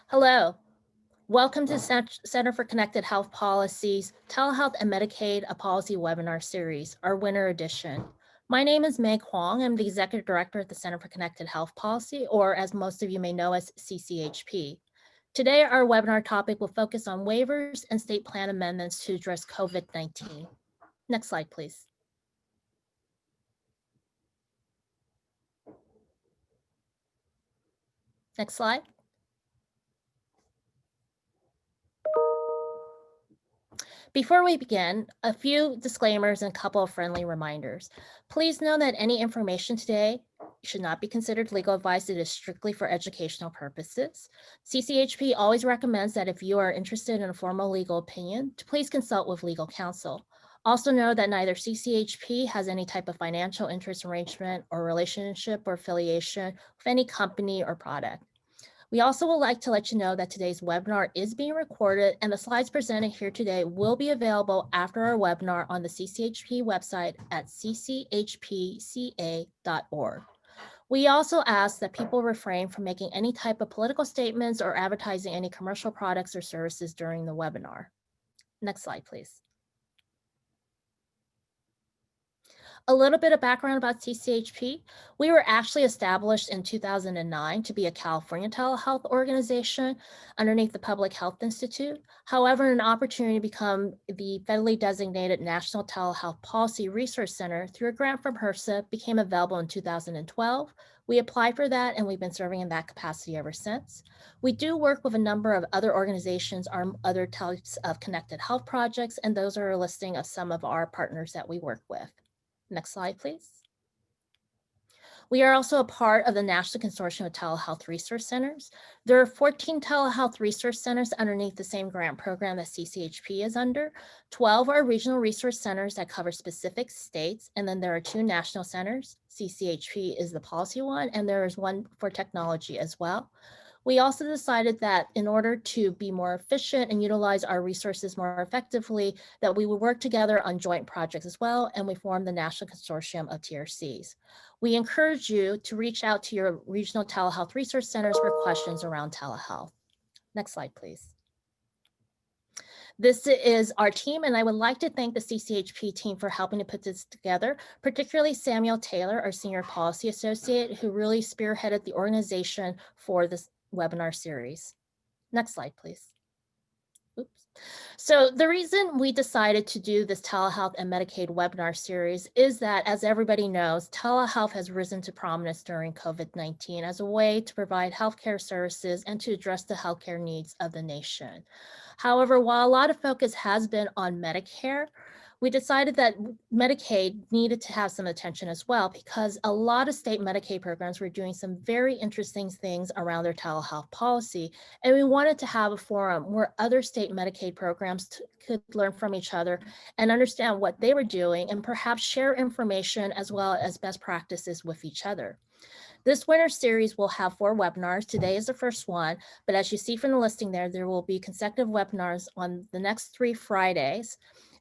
Hello, welcome to Center for Connected Health Policies, Telehealth and Medicaid, a Policy webinar series, our winter edition. My name is Meg Huang. I'm the Executive Director at the Center for Connected Health Policy, or as most of you may know as CCHP. Today, our webinar topic will focus on waivers and state plan amendments to address COVID-19. Next slide, please. Next slide. Before we begin, a few disclaimers and a couple of friendly reminders. Please know that any information today should not be considered legal advice. It is strictly for educational purposes. CCHP always recommends that if you are interested in a formal legal opinion, to please consult with legal counsel. Also know that neither CCHP has any type of financial interest arrangement or relationship or affiliation with any company or product. We also would like to let you know that today's webinar is being recorded and the slides presented here today will be available after our webinar on the CCHP website at cchpca.org. We also ask that people refrain from making any type of political statements or advertising any commercial products or services during the webinar. Next slide, please. A little bit of background about CCHP. We were actually established in 2009 to be a California telehealth organization underneath the Public Health Institute. However, an opportunity to become the federally designated National Telehealth Policy Research Center through a grant from HRSA became available in 2012. We applied for that and we've been serving in that capacity ever since. We do work with a number of other organizations or other types of connected health projects, and those are a listing of some of our partners that we work with. Next slide, please. We are also a part of the National Consortium of Telehealth Resource Centers. There are 14 telehealth resource centers underneath the same grant program that CCHP is under. 12 are regional resource centers that cover specific states, and then there are 2 national centers. CCHP is the policy one, and there is one for technology as well. We also decided that in order to be more efficient and utilize our resources more effectively, that we would work together on joint projects as well, and we formed the National Consortium of TRCs. We encourage you to reach out to your regional telehealth resource centers for questions around telehealth. Next slide, please. This is our team, and I would like to thank the CCHP team for helping to put this together, particularly Samuel Taylor, our Senior Policy Associate, who really spearheaded the organization for this webinar series. Next slide, please. Oops. So the reason we decided to do this telehealth and Medicaid webinar series is that, as everybody knows, telehealth has risen to prominence during COVID-19 as a way to provide healthcare services and to address the healthcare needs of the nation. However, while a lot of focus has been on Medicare, we decided that Medicaid needed to have some attention as well, because a lot of state Medicaid programs were doing some very interesting things around their telehealth policy. And we wanted to have a forum where other state Medicaid programs could learn from each other and understand what they were doing and perhaps share information as well as best practices with each other. This winter series will have 4 webinars. Today is the first one, but as you see from the listing there will be consecutive webinars on the next 3 Fridays.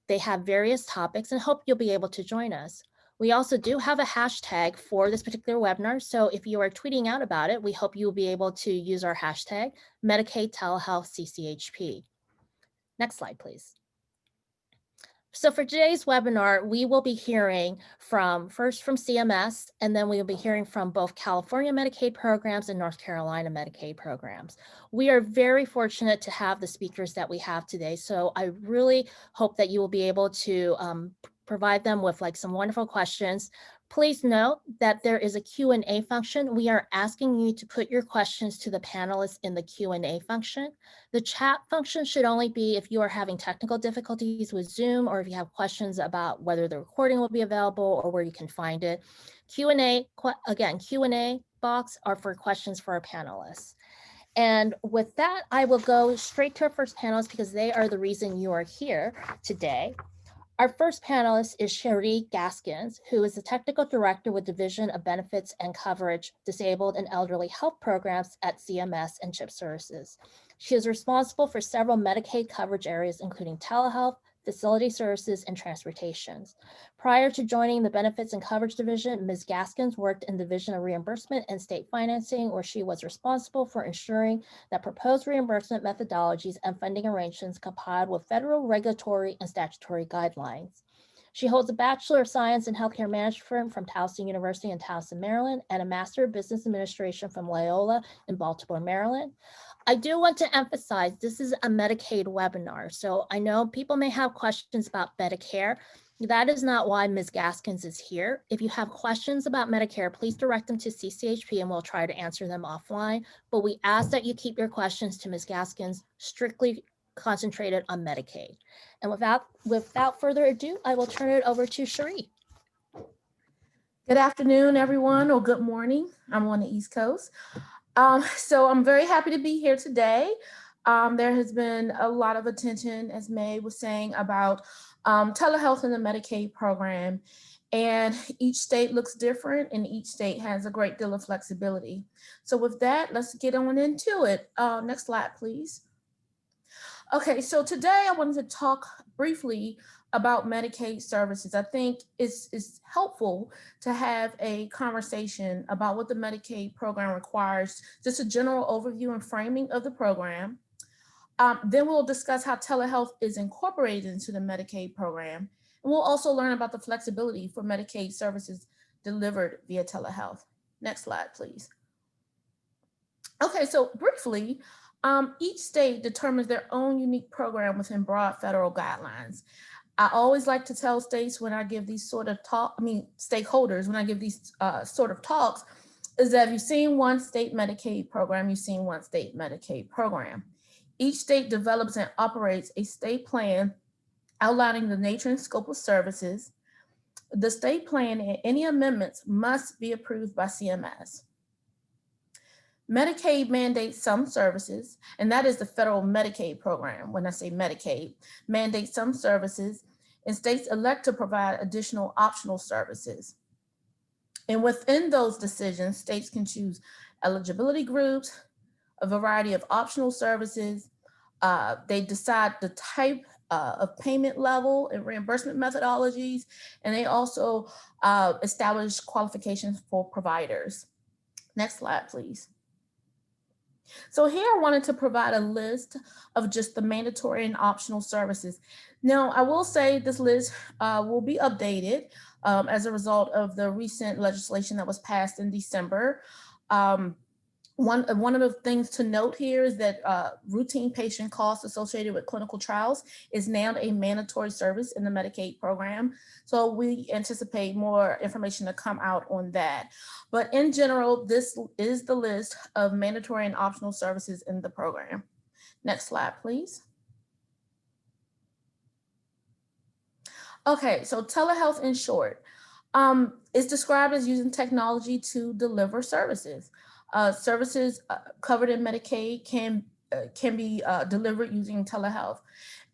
They have various topics and hope you'll be able to join us. We also do have a hashtag for this particular webinar, so if you are tweeting out about it, we hope you'll be able to use our hashtag Medicaid Telehealth CCHP. Next slide, please. So for today's webinar, we will be hearing first from CMS, and then we will be hearing from both California Medicaid programs and North Carolina Medicaid programs. We are very fortunate to have the speakers that we have today, so I really hope that you will be able to provide them with some wonderful questions. Please note that there is a Q&A function. We are asking you to put your questions to the panelists in the Q&A function. The chat function should only be if you are having technical difficulties with Zoom, or if you have questions about whether the recording will be available or where you can find it. Q&A box are for questions for our panelists. And with that, I will go straight to our first panelist because they are the reason you are here today. Our first panelist is Cherie Gaskins, who is the Technical Director with Division of Benefits and Coverage, Disabled and Elderly Health Programs at CMS and CHIP Services. She is responsible for several Medicaid coverage areas, including telehealth, Facility Services, and Transportations. Prior to joining the Benefits and Coverage Division, Ms. Gaskins worked in the Division of Reimbursement and State Financing, where she was responsible for ensuring that proposed reimbursement methodologies and funding arrangements complied with federal regulatory and statutory guidelines. She holds a Bachelor of Science in Healthcare Management from Towson University in Towson, Maryland, and a Master of Business Administration from Loyola in Baltimore, Maryland. I do want to emphasize this is a Medicaid webinar, so I know people may have questions about Medicare. That is not why Ms. Gaskins is here. If you have questions about Medicare, please direct them to CCHP and we'll try to answer them offline. But we ask that you keep your questions to Ms. Gaskins strictly concentrated on Medicaid. And without further ado, I will turn it over to Cherie. Good afternoon, everyone, or good morning. I'm on the East Coast. So I'm very happy to be here today. There has been a lot of attention, as May was saying, about telehealth in the Medicaid program. And each state looks different and each state has a great deal of flexibility. So with that, let's get on into it. Next slide, please. Okay, so today I wanted to talk briefly about Medicaid services. I think it's helpful to have a conversation about what the Medicaid program requires, just a general overview and framing of the program. Then we'll discuss how telehealth is incorporated into the Medicaid program. And we'll also learn about the flexibility for Medicaid services delivered via telehealth. Next slide, please. Okay, so briefly, each state determines their own unique program within broad federal guidelines. I always like to tell states when I give these sort of stakeholders, when I give these sort of talks, is that if you've seen one state Medicaid program, you've seen one state Medicaid program. Each state develops and operates a state plan outlining the nature and scope of services. The state plan and any amendments must be approved by CMS. Medicaid mandates some services, and that is the federal Medicaid program. When I say Medicaid, mandates some services, and states elect to provide additional optional services. And within those decisions, states can choose eligibility groups, a variety of optional services. They decide the type of payment level and reimbursement methodologies, and they also establish qualifications for providers. Next slide, please. So here I wanted to provide a list of just the mandatory and optional services. Now, I will say this list will be updated as a result of the recent legislation that was passed in December. One of the things to note here is that routine patient costs associated with clinical trials is now a mandatory service in the Medicaid program. So we anticipate more information to come out on that. But in general, this is the list of mandatory and optional services in the program. Next slide, please. Okay, so telehealth in short is described as using technology to deliver services. Services covered in Medicaid can be delivered using telehealth.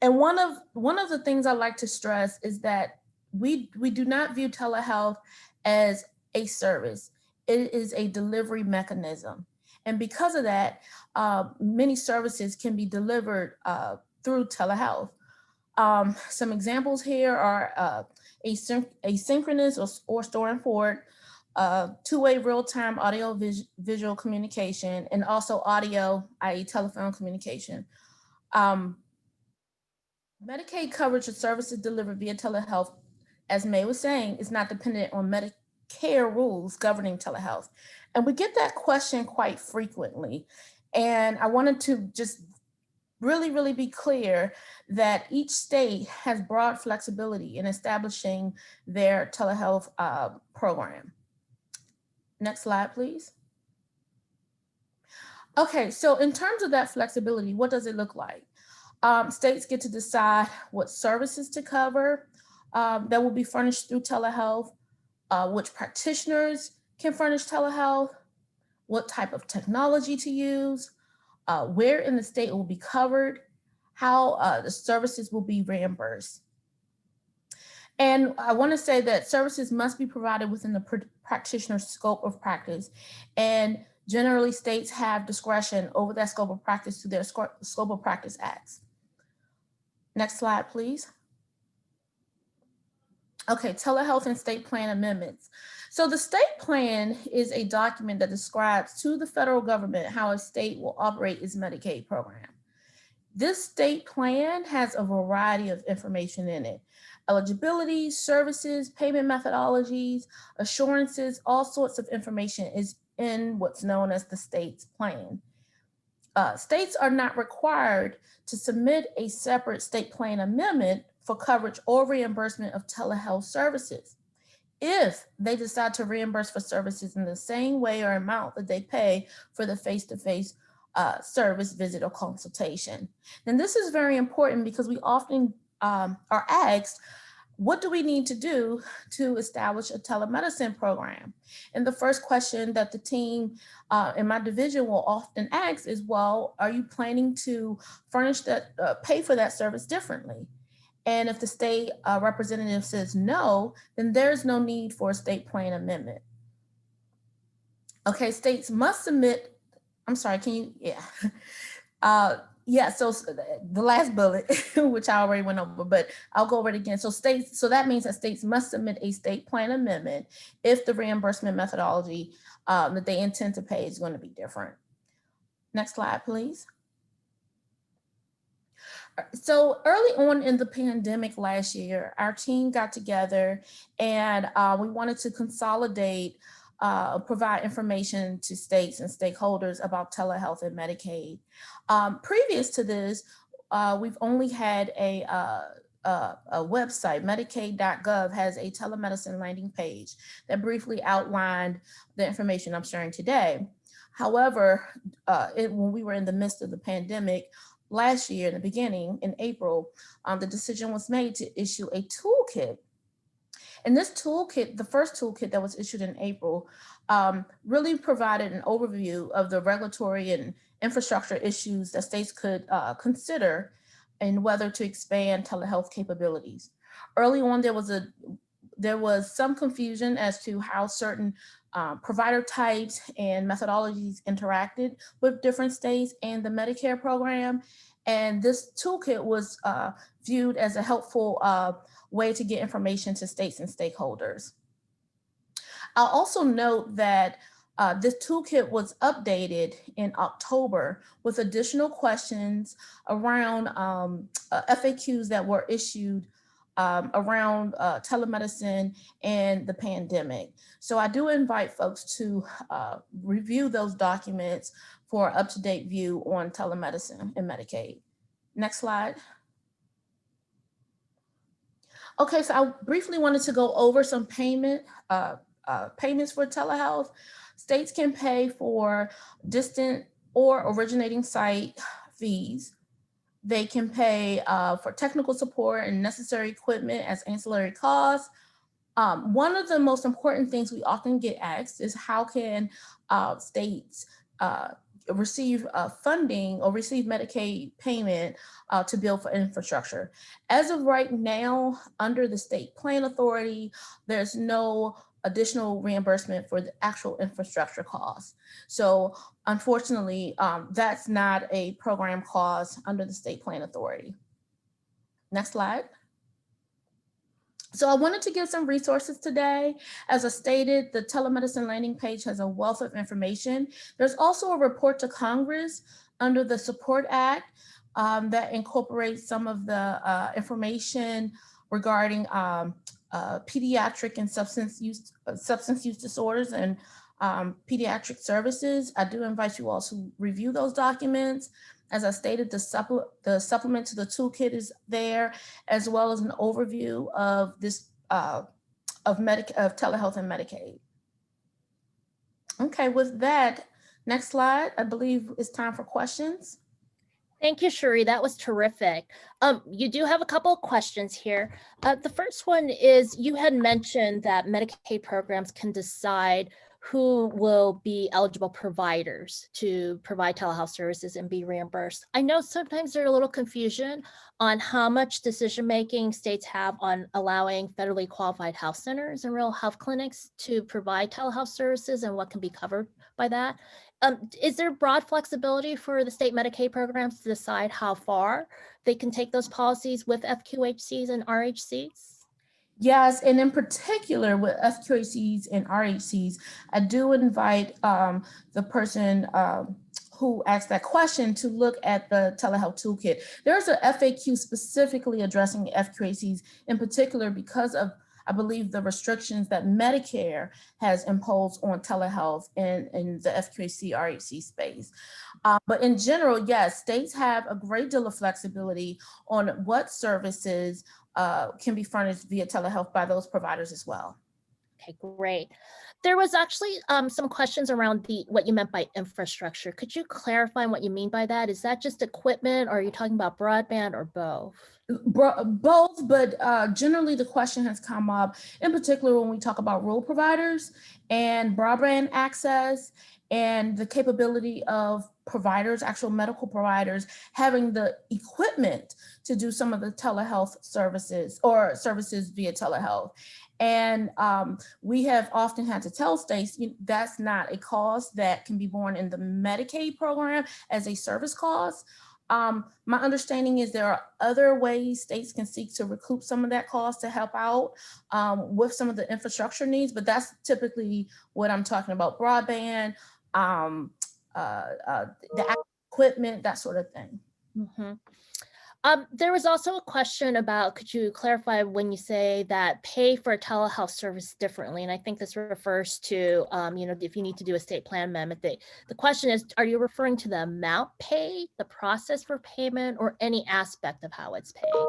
And one of the things I like to stress is that we do not view telehealth as a service. It is a delivery mechanism. And because of that, many services can be delivered through telehealth. Some examples here are asynchronous or store and forward, two-way real-time audio visual communication, and also audio, i.e. telephone communication. Medicaid coverage of services delivered via telehealth, as May was saying, is not dependent on Medicare rules governing telehealth. And we get that question quite frequently. And I wanted to just really be clear that each state has broad flexibility in establishing their telehealth program. Next slide, please. Okay, so in terms of that flexibility, what does it look like? States get to decide what services to cover that will be furnished through telehealth, which practitioners can furnish telehealth, what type of technology to use, where in the state it will be covered, how the services will be reimbursed. And I want to say that services must be provided within the practitioner's scope of practice. And generally, states have discretion over that scope of practice through their scope of practice acts. Next slide, please. Okay, telehealth and state plan amendments. So the state plan is a document that describes to the federal government how a state will operate its Medicaid program. This state plan has a variety of information in it. Eligibility, services, payment methodologies, assurances, all sorts of information is in what's known as the state's plan. States are not required to submit a separate state plan amendment for coverage or reimbursement of telehealth services. If they decide to reimburse for services in the same way or amount that they pay for the face-to-face service, visit, or consultation. And this is very important because we often are asked, what do we need to do to establish a telemedicine program? And the first question that the team in my division will often ask is, well, are you planning to furnish that, pay for that service differently? And if the state representative says no, then there's no need for a state plan amendment. Okay, states must submit, I'm sorry, can you, yeah. So the last bullet, which I already went over, but I'll go over it again. So that means that states must submit a state plan amendment if the reimbursement methodology that they intend to pay is going to be different. Next slide, please. So early on in the pandemic last year, our team got together and we wanted to consolidate, provide information to states and stakeholders about telehealth and Medicaid. Previous to this, we've only had a website. Medicaid.gov has a telemedicine landing page that briefly outlined the information I'm sharing today. However, when we were in the midst of the pandemic, last year in the beginning, in April, the decision was made to issue a toolkit. And this toolkit, the first toolkit that was issued in April, really provided an overview of the regulatory and infrastructure issues that states could consider and whether to expand telehealth capabilities. Early on, there was some confusion as to how certain provider types and methodologies interacted with different states and the Medicare program. And this toolkit was viewed as a helpful way to get information to states and stakeholders. I'll also note that this toolkit was updated in October with additional questions around FAQs that were issued around telemedicine and the pandemic. So I do invite folks to review those documents for an up-to-date view on telemedicine and Medicaid. Next slide. Okay, so I briefly wanted to go over some payments for telehealth. States can pay for distant or originating site fees. They can pay for technical support and necessary equipment as ancillary costs. One of the most important things we often get asked is how can states receive funding or receive Medicaid payment to build for infrastructure. As of right now, under the state plan authority, there's no additional reimbursement for the actual infrastructure costs. So unfortunately, that's not a program cost under the state plan authority. Next slide. So I wanted to give some resources today. As I stated, the telemedicine landing page has a wealth of information. There's also a report to Congress under the Support Act that incorporates some of the information regarding pediatric and substance use disorders and pediatric services. I do invite you all to review those documents. As I stated, the supplement to the toolkit is there, as well as an overview of this of telehealth and Medicaid. Okay, with that, next slide. I believe it's time for questions. Thank you, Cherie. That was terrific. You do have a couple of questions here. The first one is, you had mentioned that Medicaid programs can decide who will be eligible providers to provide telehealth services and be reimbursed. I know sometimes there's a little confusion on how much decision-making states have on allowing federally qualified health centers and rural health clinics to provide telehealth services and what can be covered by that. Is there broad flexibility for the state Medicaid programs to decide how far they can take those policies with FQHCs and RHCs? Yes, and in particular with FQACs and RHCs, I do invite the person who asked that question to look at the telehealth toolkit. There's a FAQ specifically addressing FQACs in particular because of, I believe, the restrictions that Medicare has imposed on telehealth in the FQAC RHC space. But in general, yes, states have a great deal of flexibility on what services can be furnished via telehealth by those providers as well. Okay, great. There was actually some questions around what you meant by infrastructure. Could you clarify what you mean by that? Is that just equipment, or are you talking about broadband, or both? Both, but generally the question has come up in particular when we talk about rural providers and broadband access and the capability of providers, actual medical providers, having the equipment to do some of the telehealth services or services via telehealth. And we have often had to tell states that's not a cost that can be borne in the Medicaid program as a service cost. My understanding is there are other ways states can seek to recoup some of that cost to help out with some of the infrastructure needs, but that's typically what I'm talking about: broadband, the equipment, that sort of thing. Mm-hmm. There was also a question about, could you clarify when you say that pay for a telehealth service differently? And I think this refers to, if you need to do a state plan amendment. The question is, are you referring to the amount paid, the process for payment, or any aspect of how it's paid?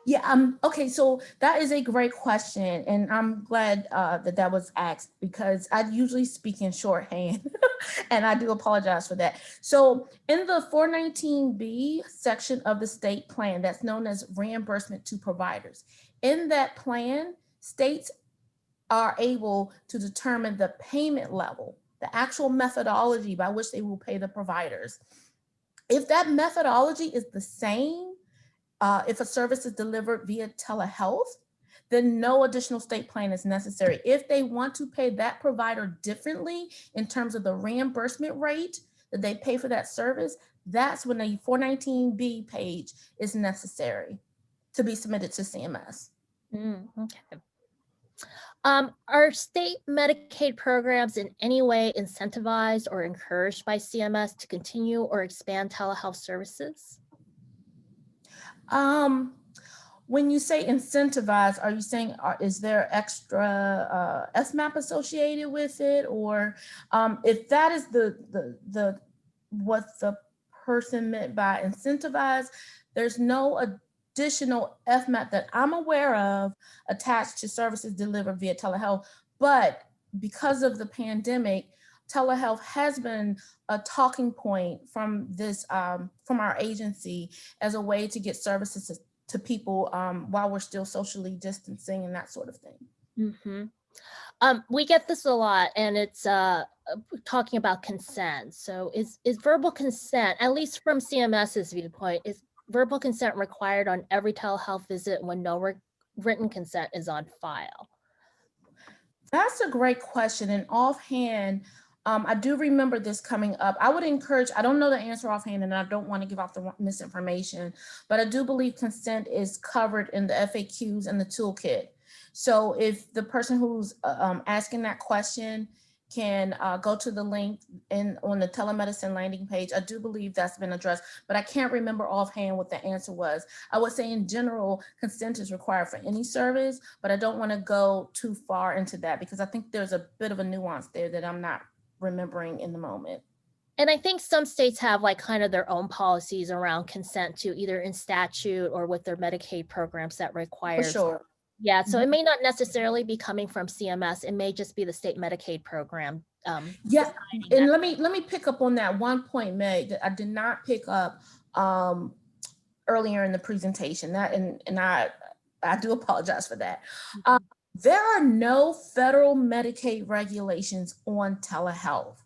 Yeah, okay, so that is a great question, and I'm glad that was asked because I usually speak in shorthand, and I do apologize for that. So in the 419B section of the state plan, that's known as reimbursement to providers, in that plan, states are able to determine the payment level, the actual methodology by which they will pay the providers. If that methodology is the same, if a service is delivered via telehealth, then no additional state plan is necessary. If they want to pay that provider differently in terms of the reimbursement rate that they pay for that service, that's when the 419B page is necessary to be submitted to CMS. Okay. Are state Medicaid programs in any way incentivized or encouraged by CMS to continue or expand telehealth services? When you say incentivize, are you saying is there extra SMAP associated with it, or if that is the what the person meant by incentivize, there's no additional FMAP that I'm aware of attached to services delivered via telehealth. But because of the pandemic, telehealth has been a talking point from this from our agency as a way to get services to people while we're still socially distancing and that sort of thing. Mm-hmm. We get this a lot, and it's talking about consent. So is verbal consent, at least from CMS's viewpoint, is verbal consent required on every telehealth visit when no written consent is on file? That's a great question. And offhand, I do remember this coming up. I would encourage, I don't know the answer offhand, and I don't want to give out the misinformation, but I do believe consent is covered in the FAQs and the toolkit. So if the person who's asking that question can go to the link on the telemedicine landing page, I do believe that's been addressed, but I can't remember offhand what the answer was. I would say in general, consent is required for any service, but I don't want to go too far into that because I think there's a bit of a nuance there that I'm not remembering in the moment. And I think some states have like kind of their own policies around consent to either in statute or with their Medicaid programs that requires. For sure. Yeah, so it may not necessarily be coming from CMS. It may just be the state Medicaid program. Yeah, and let me pick up on that one point, Meg, that I did not pick up earlier in the presentation. That and I do apologize for that. There are no federal Medicaid regulations on telehealth.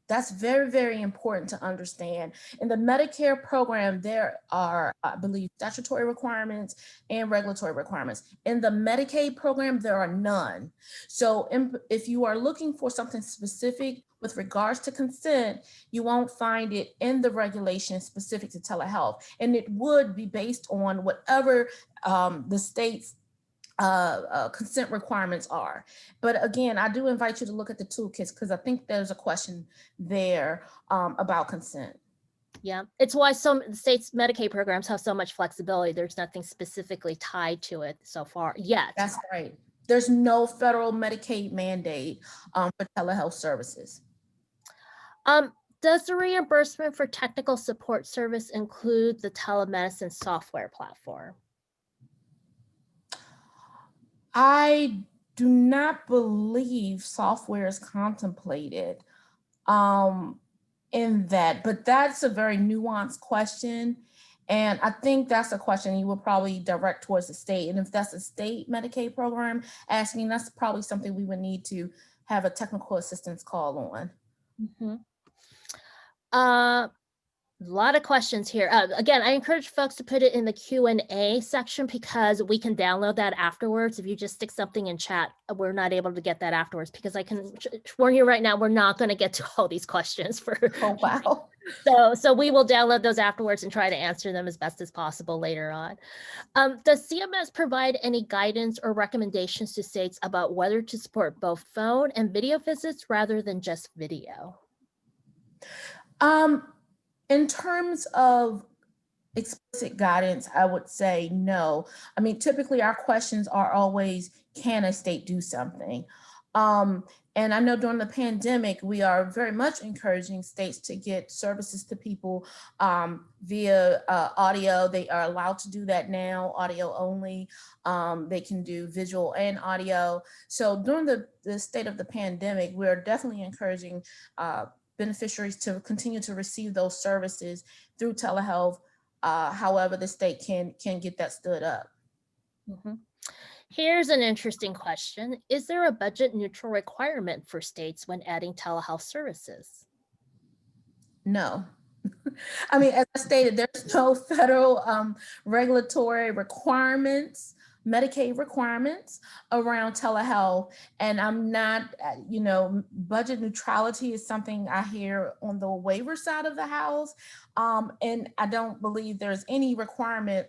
That's very, very important to understand. In the Medicare program, there are, I believe, statutory requirements and regulatory requirements. In the Medicaid program, there are none. So if you are looking for something specific with regards to consent, you won't find it in the regulations specific to telehealth. And it would be based on whatever the state's consent requirements are. But again, I do invite you to look at the toolkits because I think there's a question there about consent. Yeah, it's why some states' Medicaid programs have so much flexibility. There's nothing specifically tied to it so far yet. That's right. There's no federal Medicaid mandate for telehealth services. Does the reimbursement for technical support service include the telemedicine software platform? I do not believe software is contemplated in that, but that's a very nuanced question. And I think that's a question you would probably direct towards the state. And if that's a state Medicaid program asking, that's probably something we would need to have a technical assistance call on. A lot of questions here. Again, I encourage folks to put it in the Q&A section because we can download that afterwards. If you just stick something in chat, we're not able to get that afterwards because I can warn you right now, we're not going to get to all these questions for. Oh, wow. So we will download those afterwards and try to answer them as best as possible later on. Does CMS provide any guidance or recommendations to states about whether to support both phone and video visits rather than just video? In terms of explicit guidance, I would say no. I mean, typically our questions are always, can a state do something? And I know during the pandemic, we are very much encouraging states to get services to people via audio. They are allowed to do that now, audio only. They can do visual and audio. So during the state of the pandemic, we're definitely encouraging beneficiaries to continue to receive those services through telehealth. However, the state can get that stood up. Here's an interesting question. Is there a budget neutral requirement for states when adding telehealth services? No. I mean, as I stated, there's no federal regulatory requirements, Medicaid requirements around telehealth. And I'm not, budget neutrality is something I hear on the waiver side of the house. And I don't believe there's any requirement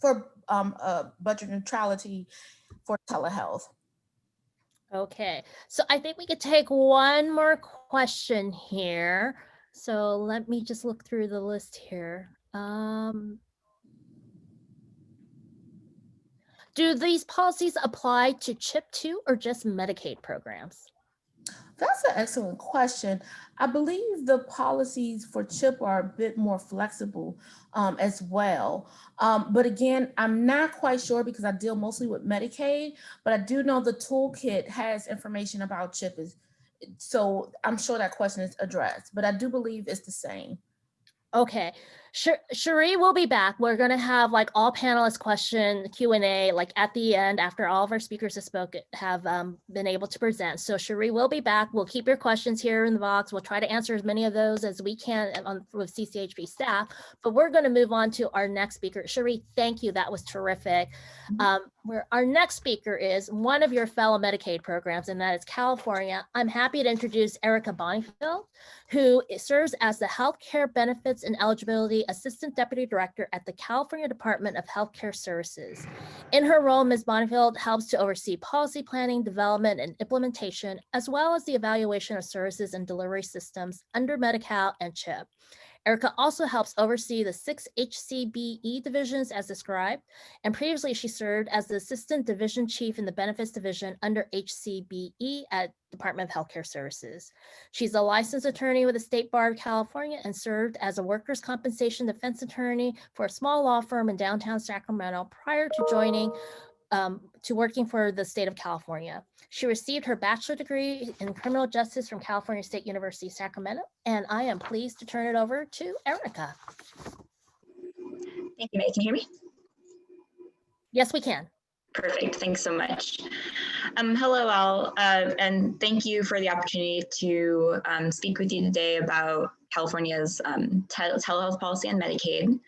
for budget neutrality for telehealth. Okay, so I think we could take one more question here. So let me just look through the list here. Do these policies apply to CHIP 2 or just Medicaid programs? That's an excellent question. I believe the policies for CHIP are a bit more flexible as well. But again, I'm not quite sure because I deal mostly with Medicaid, but I do know the toolkit has information about CHIP. So I'm sure that question is addressed, but I do believe it's the same. Okay, Cherie will be back. We're gonna have like all panelists question Q&A like at the end after all of our speakers have been able to present. So Cherie will be back. We'll keep your questions here in the box. We'll try to answer as many of those as we can with CCHP staff, but we're gonna move on to our next speaker. Cherie, thank you, that was terrific. Where our next speaker is one of your fellow Medicaid programs, and that is California. I'm happy to introduce Erica Bonifield, who serves as the Healthcare Benefits and Eligibility Assistant Deputy Director at the California Department of Healthcare Services. In her role, Ms. Bonifield helps to oversee policy planning, development, and implementation, as well as the evaluation of services and delivery systems under Medi-Cal and CHIP. Erica also helps oversee the 6 HCBE divisions as described, and previously she served as the Assistant Division Chief in the Benefits Division under HCBE at Department of Healthcare Services. She's a licensed attorney with the State Bar of California and served as a workers' compensation defense attorney for a small law firm in downtown Sacramento prior to joining to working for the state of California. She received her bachelor's degree in criminal justice from California State University, Sacramento, and I am pleased to turn it over to Erica. Thank you, May. Can you hear me? Yes, we can. Perfect. Thanks so much. Hello, all, and thank you for the opportunity to speak with you today about California's telehealth policy and Medicaid.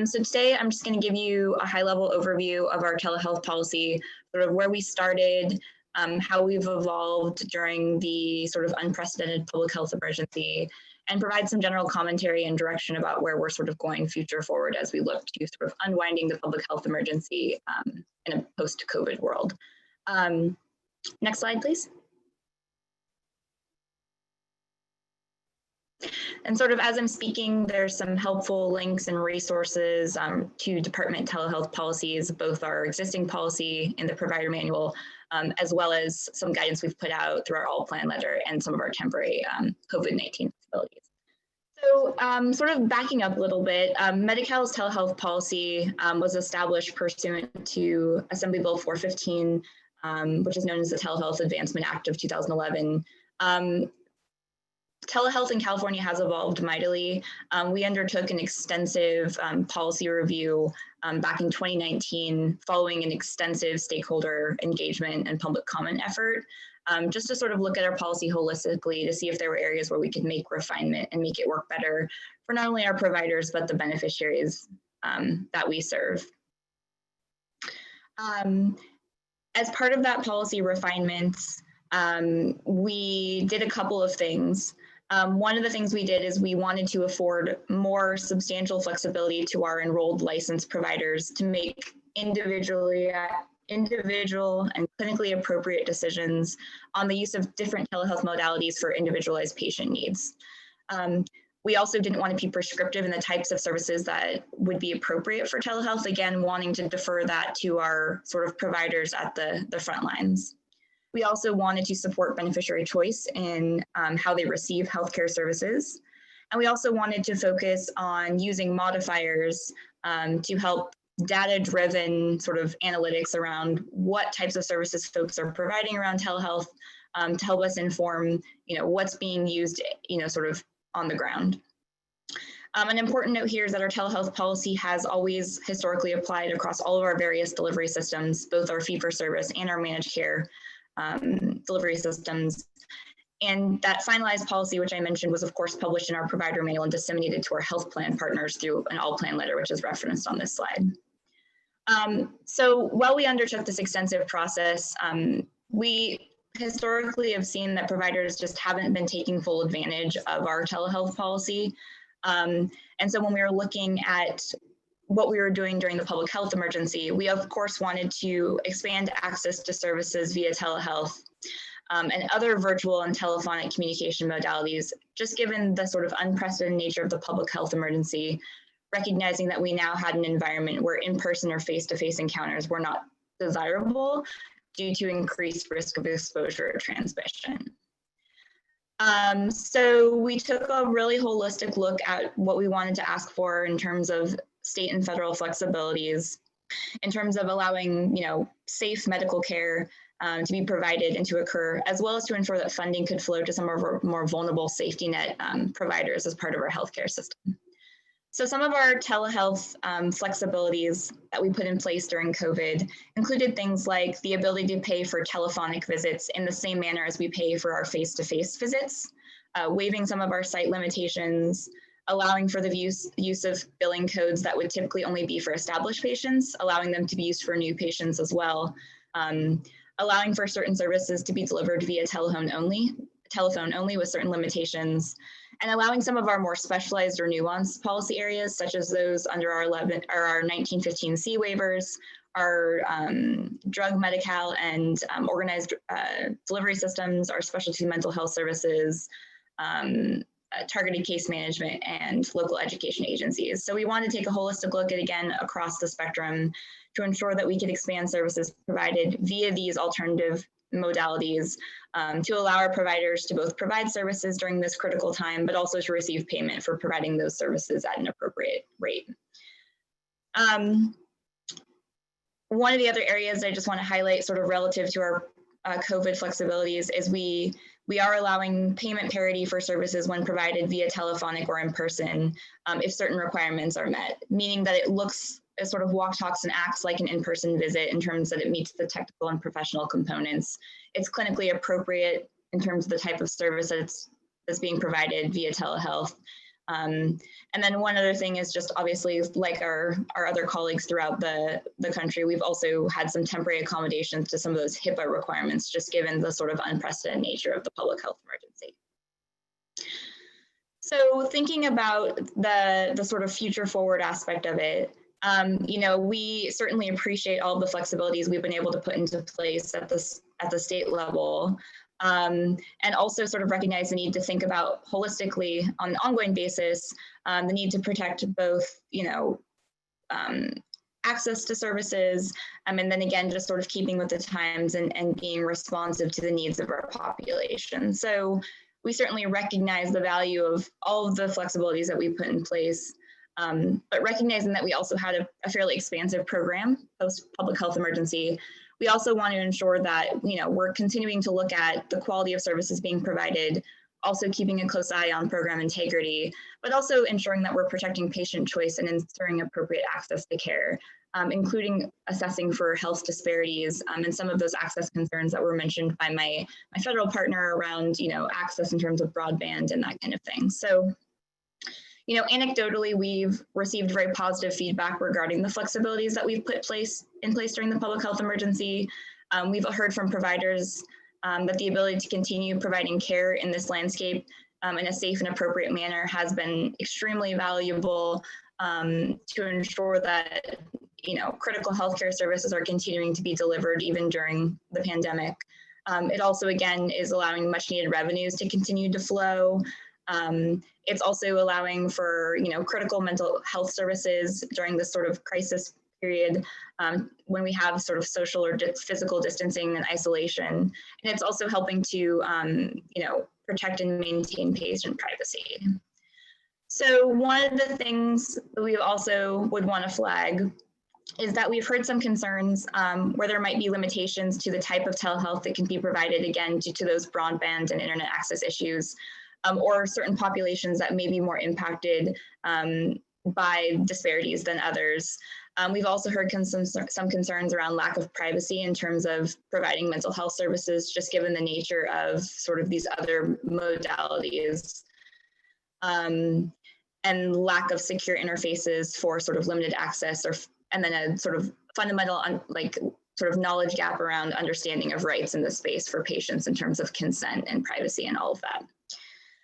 So today I'm just going to give you a high-level overview of our telehealth policy, sort of where we started, how we've evolved during the sort of unprecedented public health emergency, and provide some general commentary and direction about where we're sort of going future forward as we look to sort of unwinding the public health emergency in a post-COVID world. Next slide, please. And sort of as I'm speaking, there's some helpful links and resources to department telehealth policies, both our existing policy in the provider manual, as well as some guidance we've put out through our all plan letter and some of our temporary COVID-19 facilities. So sort of backing up a little bit, Medi-Cal's telehealth policy was established pursuant to Assembly Bill 415, which is known as the Telehealth Advancement Act of 2011. Telehealth in California has evolved mightily. We undertook an extensive policy review back in 2019, following an extensive stakeholder engagement and public comment effort, just to sort of look at our policy holistically to see if there were areas where we could make refinement and make it work better for not only our providers, but the beneficiaries that we serve. As part of that policy refinements, we did a couple of things. One of the things we did is we wanted to afford more substantial flexibility to our enrolled licensed providers to make individual and clinically appropriate decisions on the use of different telehealth modalities for individualized patient needs. We also didn't want to be prescriptive in the types of services that would be appropriate for telehealth, again, wanting to defer that to our sort of providers at the front lines. We also wanted to support beneficiary choice in how they receive healthcare services. And we also wanted to focus on using modifiers to help data-driven sort of analytics around what types of services folks are providing around telehealth to help us inform, what's being used, sort of on the ground. An important note here is that our telehealth policy has always historically applied across all of our various delivery systems, both our fee-for-service and our managed care delivery systems. And that finalized policy, which I mentioned, was of course published in our provider manual and disseminated to our health plan partners through an all plan letter, which is referenced on this slide. So while we undertook this extensive process, we historically have seen that providers just haven't been taking full advantage of our telehealth policy. And so when we were looking at what we were doing during the public health emergency, we of course wanted to expand access to services via telehealth and other virtual and telephonic communication modalities, just given the sort of unprecedented nature of the public health emergency, recognizing that we now had an environment where in-person or face-to-face encounters were not desirable due to increased risk of exposure or transmission. So we took a really holistic look at what we wanted to ask for in terms of state and federal flexibilities, in terms of allowing, safe medical care to be provided and to occur, as well as to ensure that funding could flow to some of our more vulnerable safety net providers as part of our healthcare system. So some of our telehealth flexibilities that we put in place during COVID included things like the ability to pay for telephonic visits in the same manner as we pay for our face-to-face visits, waiving some of our site limitations, allowing for the use of billing codes that would typically only be for established patients, allowing them to be used for new patients as well, allowing for certain services to be delivered via telephone only with certain limitations, and allowing some of our more specialized or nuanced policy areas, such as those under our 1915C waivers, our drug Medi-Cal and organized delivery systems, our specialty mental health services, targeted case management, and local education agencies. So we want to take a holistic look at, again, across the spectrum to ensure that we can expand services provided via these alternative modalities to allow our providers to both provide services during this critical time, but also to receive payment for providing those services at an appropriate rate. One of the other areas I just want to highlight sort of relative to our COVID flexibilities is we are allowing payment parity for services when provided via telephonic or in person if certain requirements are met, meaning that it looks, it sort of walks, talks, and acts like an in-person visit in terms that it meets the technical and professional components. It's clinically appropriate in terms of the type of service that's being provided via telehealth. And then one other thing is just obviously, like our other colleagues throughout the country, we've also had some temporary accommodations to some of those HIPAA requirements, just given the sort of unprecedented nature of the public health emergency. So thinking about the sort of future forward aspect of it, you know, we certainly appreciate all the flexibilities we've been able to put into place at the state level. And also sort of recognize the need to think about holistically on an ongoing basis, the need to protect both, you know, access to services, and then again, just sort of keeping with the times and being responsive to the needs of our population. So we certainly recognize the value of all of the flexibilities that we put in place, but recognizing that we also had a fairly expansive program post public health emergency. We also want to ensure that, you know, we're continuing to look at the quality of services being provided, also keeping a close eye on program integrity, but also ensuring that we're protecting patient choice and ensuring appropriate access to care, including assessing for health disparities and some of those access concerns that were mentioned by my federal partner around, you know, access in terms of broadband and that kind of thing. So, you know, anecdotally, we've received very positive feedback regarding the flexibilities that we've put in place during the public health emergency. We've heard from providers that the ability to continue providing care in this landscape in a safe and appropriate manner has been extremely valuable to ensure that, you know, critical healthcare services are continuing to be delivered even during the pandemic. It also, again, is allowing much needed revenues to continue to flow. It's also allowing for, you know, critical mental health services during this sort of crisis period when we have sort of social or physical distancing and isolation. And it's also helping to, you know, protect and maintain patient privacy. So one of the things that we also would want to flag is that we've heard some concerns where there might be limitations to the type of telehealth that can be provided, again, due to those broadband and internet access issues, or certain populations that may be more impacted by disparities than others. We've also heard some concerns around lack of privacy in terms of providing mental health services, just given the nature of sort of these other modalities, and lack of secure interfaces for sort of limited access, and then a sort of fundamental sort of knowledge gap around understanding of rights in the space for patients in terms of consent and privacy and all of that.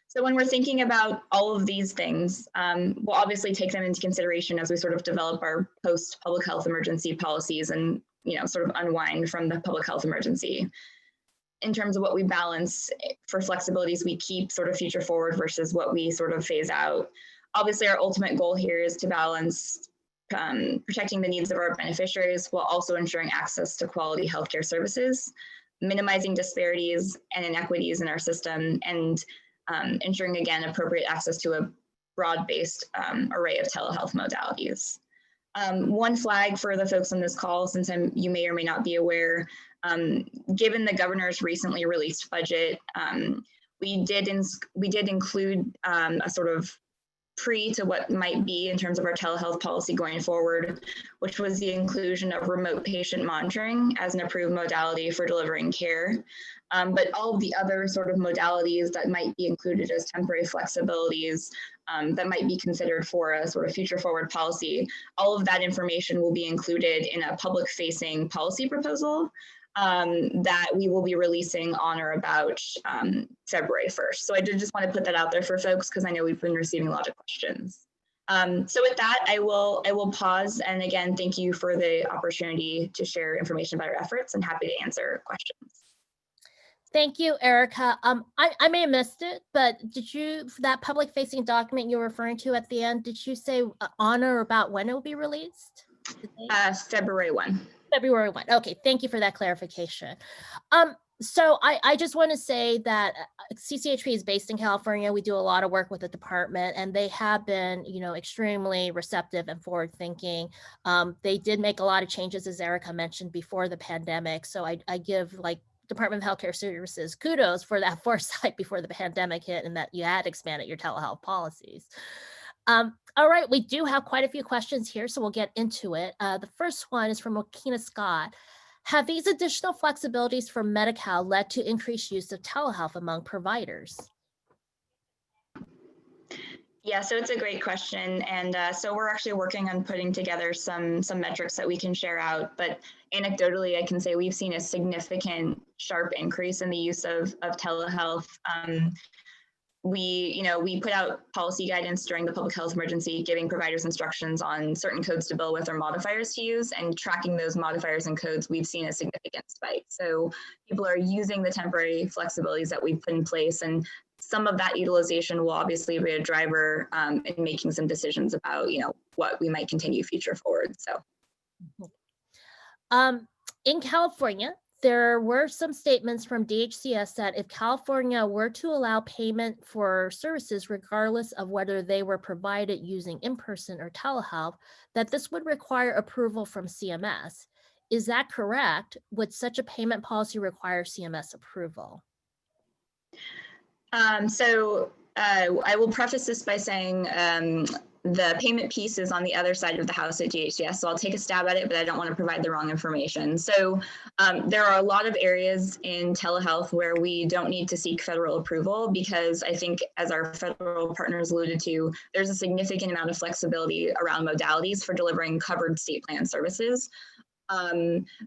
So when we're thinking about all of these things, we'll obviously take them into consideration as we sort of develop our post-public health emergency policies and, you know, sort of unwind from the public health emergency in terms of what we balance for flexibilities we keep sort of future forward versus what we sort of phase out. Obviously, our ultimate goal here is to balance protecting the needs of our beneficiaries while also ensuring access to quality healthcare services, minimizing disparities and inequities in our system, and ensuring, again, appropriate access to a broad-based array of telehealth modalities. One flag for the folks on this call, since you may or may not be aware, given the governor's recently released budget, we did include a sort of to what might be in terms of our telehealth policy going forward, which was the inclusion of remote patient monitoring as an approved modality for delivering care. But all of the other sort of modalities that might be included as temporary flexibilities that might be considered for a sort of future forward policy, all of that information will be included in a public facing policy proposal that we will be releasing on or about February 1st. So I did just want to put that out there for folks because I know we've been receiving a lot of questions. So with that, I will pause. And again, thank you for the opportunity to share information about our efforts and happy to answer questions. Thank you, Erica. I may have missed it, but did you, for that public facing document you're referring to at the end, did you say on or about when it will be released? February 1. February 1. Okay, thank you for that clarification. So I just want to say that CCHP is based in California. We do a lot of work with the department, and they have been, you know, extremely receptive and forward thinking. They did make a lot of changes, as Erica mentioned, before the pandemic. So I give Department of Healthcare Services kudos for that foresight before the pandemic hit and that you had expanded your telehealth policies. All right, we do have quite a few questions here, so we'll get into it. The first one is from Wakina Scott. Have these additional flexibilities for Medi-Cal led to increased use of telehealth among providers? Yeah, so it's a great question. And so we're actually working on putting together some metrics that we can share out. But anecdotally, I can say we've seen a significant sharp increase in the use of telehealth. We put out policy guidance during the public health emergency, giving providers instructions on certain codes to bill with or modifiers to use, and tracking those modifiers and codes, we've seen a significant spike. So people are using the temporary flexibilities that we've put in place, and some of that utilization will obviously be a driver in making some decisions about, what we might continue future forward. So. In California, there were some statements from DHCS that if California were to allow payment for services, regardless of whether they were provided using in-person or telehealth, that this would require approval from CMS. Is that correct? Would such a payment policy require CMS approval? I will preface this by saying the payment piece is on the other side of the house at DHCS, so I'll take a stab at it, but I don't want to provide the wrong information. So there are a lot of areas in telehealth where we don't need to seek federal approval because I think, as our federal partners alluded to, there's a significant amount of flexibility around modalities for delivering covered state plan services.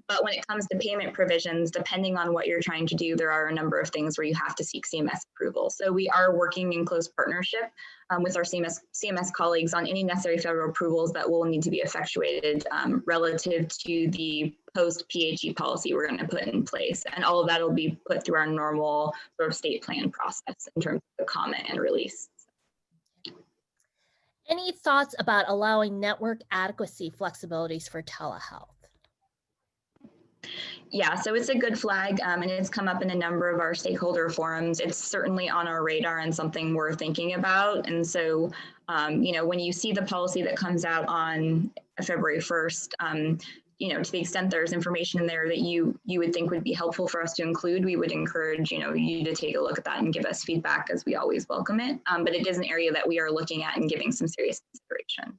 But when it comes to payment provisions, depending on what you're trying to do, there are a number of things where you have to seek CMS approval. So we are working in close partnership with our CMS colleagues on any necessary federal approvals that will need to be effectuated relative to the post-PHE policy we're going to put in place. And all of that will be put through our normal sort of state plan process in terms of the comment and release. Any thoughts about allowing network adequacy flexibilities for telehealth? Yeah, so it's a good flag, and it's come up in a number of our stakeholder forums. It's certainly on our radar and something we're thinking about. And so, when you see the policy that comes out on February 1st, to the extent there's information in there that you would think would be helpful for us to include, we would encourage, you to take a look at that and give us feedback, as we always welcome it. But it is an area that we are looking at and giving some serious consideration.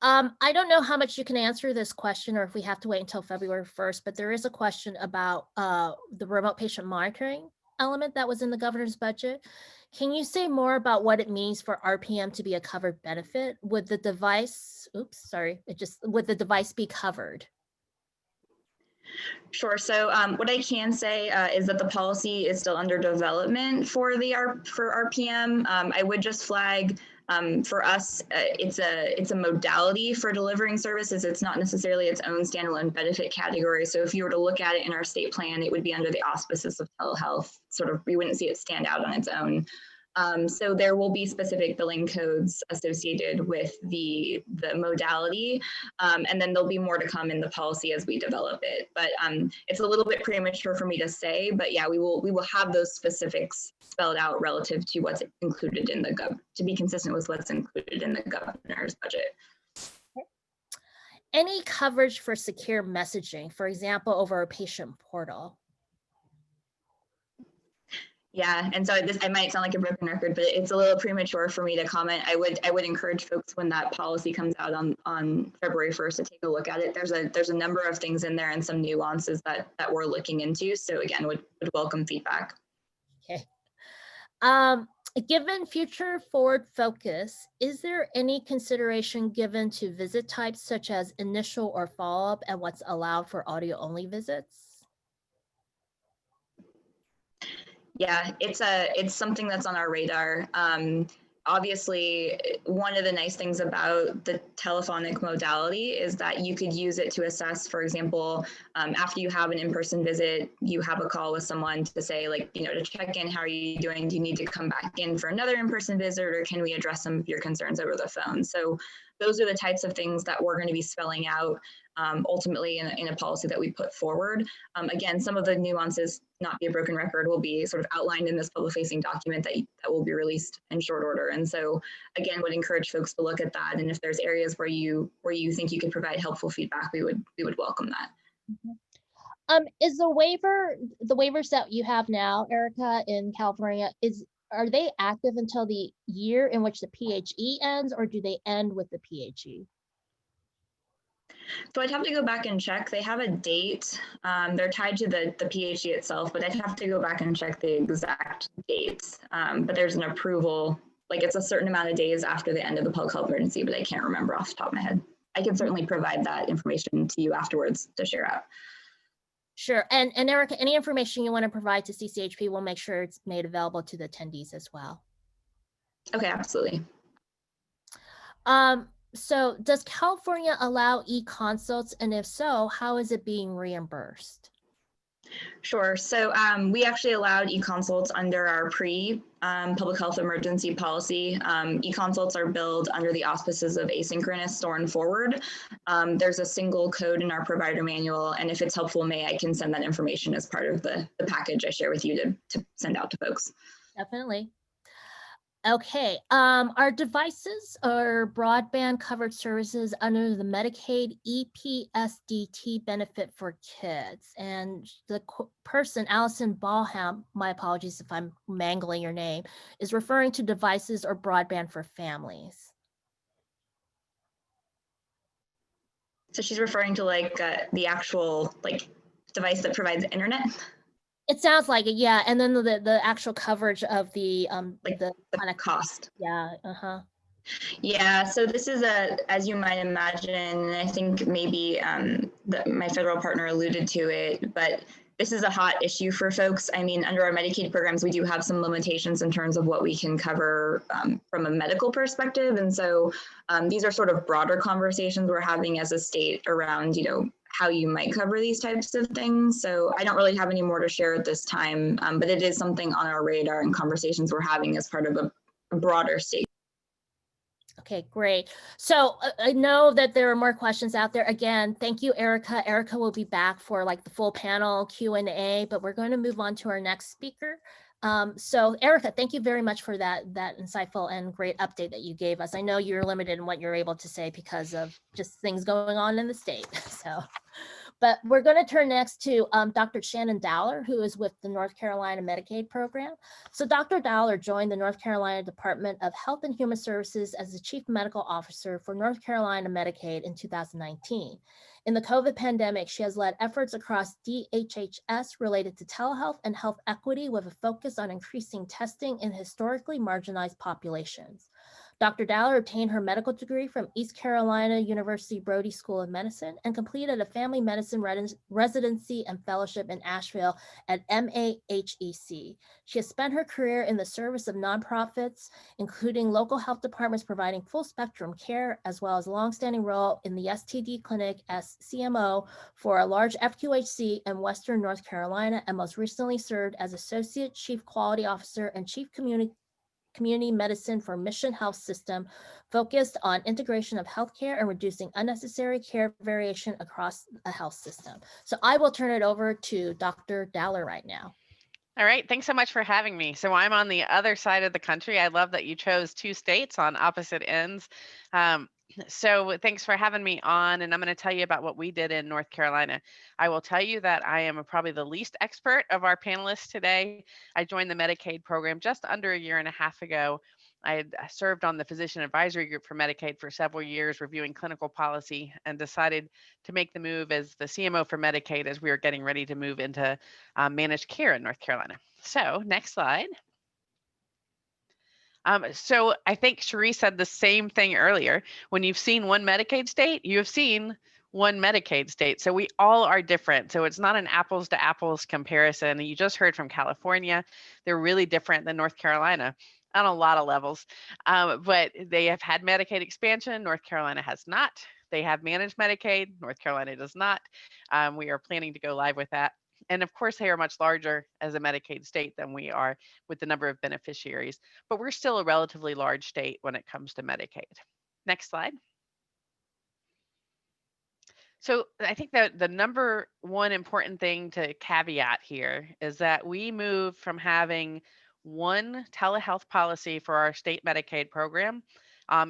I don't know how much you can answer this question or if we have to wait until February 1st, but there is a question about the remote patient monitoring element that was in the governor's budget. Can you say more about what it means for RPM to be a covered benefit? Would the device, would the device be covered? Sure. So what I can say is that the policy is still under development for RPM. I would just flag for us, it's a modality for delivering services. It's not necessarily its own standalone benefit category. So if you were to look at it in our state plan, it would be under the auspices of telehealth. We wouldn't see it stand out on its own. So there will be specific billing codes associated with the modality, and then there'll be more to come in the policy as we develop it. But it's a little bit premature for me to say, but yeah, we will have those specifics spelled out relative to what's included in the to be consistent with what's included in the governor's budget. Any coverage for secure messaging, for example, over a patient portal? Yeah, and so I might sound like a broken record, but it's a little premature for me to comment. I would encourage folks, when that policy comes out on February 1st, to take a look at it. There's a number of things in there and some nuances that we're looking into. So again, would welcome feedback. Okay. Given future forward focus, is there any consideration given to visit types such as initial or follow-up and what's allowed for audio-only visits? Yeah, it's something that's on our radar. Obviously, one of the nice things about the telephonic modality is that you could use it to assess, for example, after you have an in-person visit, you have a call with someone to say, to check in, how are you doing? Do you need to come back in for another in-person visit, or can we address some of your concerns over the phone? So those are the types of things that we're going to be spelling out ultimately in a policy that we put forward. Again, some of the nuances, not be a broken record, will be sort of outlined in this public-facing document that will be released in short order. And so, again, would encourage folks to look at that. And if there's areas where you think you could provide helpful feedback, we would welcome that. Mm-hmm. Is the waivers that you have now, Erica, in California, are they active until the year in which the PHE ends, or do they end with the PHE? So I'd have to go back and check. They have a date. They're tied to the PHE itself, but I'd have to go back and check the exact dates. But there's an approval like it's a certain amount of days after the end of the public health emergency, but I can't remember off the top of my head. I can certainly provide that information to you afterwards to share out. Sure. And Erica, any information you want to provide to CCHP, we'll make sure it's made available to the attendees as well. Okay, absolutely. So does California allow e-consults? And if so, how is it being reimbursed? Sure. So we actually allowed e-consults under our pre-public health emergency policy. E-consults are billed under the auspices of asynchronous store and forward. There's a single code in our provider manual, and if it's helpful, I can send that information as part of the package I share with you to send out to folks. Definitely. Okay, are devices or broadband covered services under the Medicaid EPSDT benefit for kids? And the person, Allison Ballham, my apologies if I'm mangling your name, is referring to devices or broadband for families. So she's referring to like the actual like device that provides internet? It sounds like it, yeah. And then the actual coverage of the Like the the kind of cost. Yeah, Yeah, so this is as you might imagine, I think maybe my federal partner alluded to it, but this is a hot issue for folks. I mean, under our Medicaid programs, we do have some limitations in terms of what we can cover from a medical perspective. And so these are sort of broader conversations we're having as a state around, how you might cover these types of things. So I don't really have any more to share at this time, but it is something on our radar and conversations we're having as part of a broader state. Okay, great. So I know that there are more questions out there. Again, thank you, Erica. Erica will be back for like the full panel Q&A, but we're going to move on to our next speaker. So Erica, thank you very much for that insightful and great update that you gave us. I know you're limited in what you're able to say because of just things going on in the state. But we're going to turn next to Dr. Shannon Dowler, who is with the North Carolina Medicaid program. So Dr. Dowler joined the North Carolina Department of Health and Human Services as the Chief Medical Officer for North Carolina Medicaid in 2019. In the COVID pandemic, she has led efforts across DHHS related to telehealth and health equity with a focus on increasing testing in historically marginalized populations. Dr. Dowler obtained her medical degree from East Carolina University Brody School of Medicine and completed a family medicine residency and fellowship in Asheville at MAHEC. She has spent her career in the service of nonprofits, including local health departments providing full spectrum care, as well as a longstanding role in the STD clinic as CMO for a large FQHC in Western North Carolina, and most recently served as Associate Chief Quality Officer and Chief Community Medicine for Mission Health System, focused on integration of healthcare and reducing unnecessary care variation across a health system. So I will turn it over to Dr. Dowler right now. All right, thanks so much for having me. So I'm on the other side of the country. I love that you chose two states on opposite ends. So thanks for having me on, and I'm going to tell you about what we did in North Carolina. I will tell you that I am probably the least expert of our panelists today. I joined the Medicaid program just under a year and a half ago. I had served on the physician advisory group for Medicaid for several years, reviewing clinical policy, and decided to make the move as the CMO for Medicaid as we were getting ready to move into managed care in North Carolina. So next slide. So I think Cherie said the same thing earlier. When you've seen one Medicaid state, you have seen one Medicaid state. So we all are different. So it's not an apples to apples comparison. You just heard from California. They're really different than North Carolina on a lot of levels. But they have had Medicaid expansion. North Carolina has not. They have managed Medicaid. North Carolina does not. We are planning to go live with that. And of course, they are much larger as a Medicaid state than we are with the number of beneficiaries, but we're still a relatively large state when it comes to Medicaid. Next slide. So I think that the number one important thing to caveat here is that we moved from having one telehealth policy for our state Medicaid program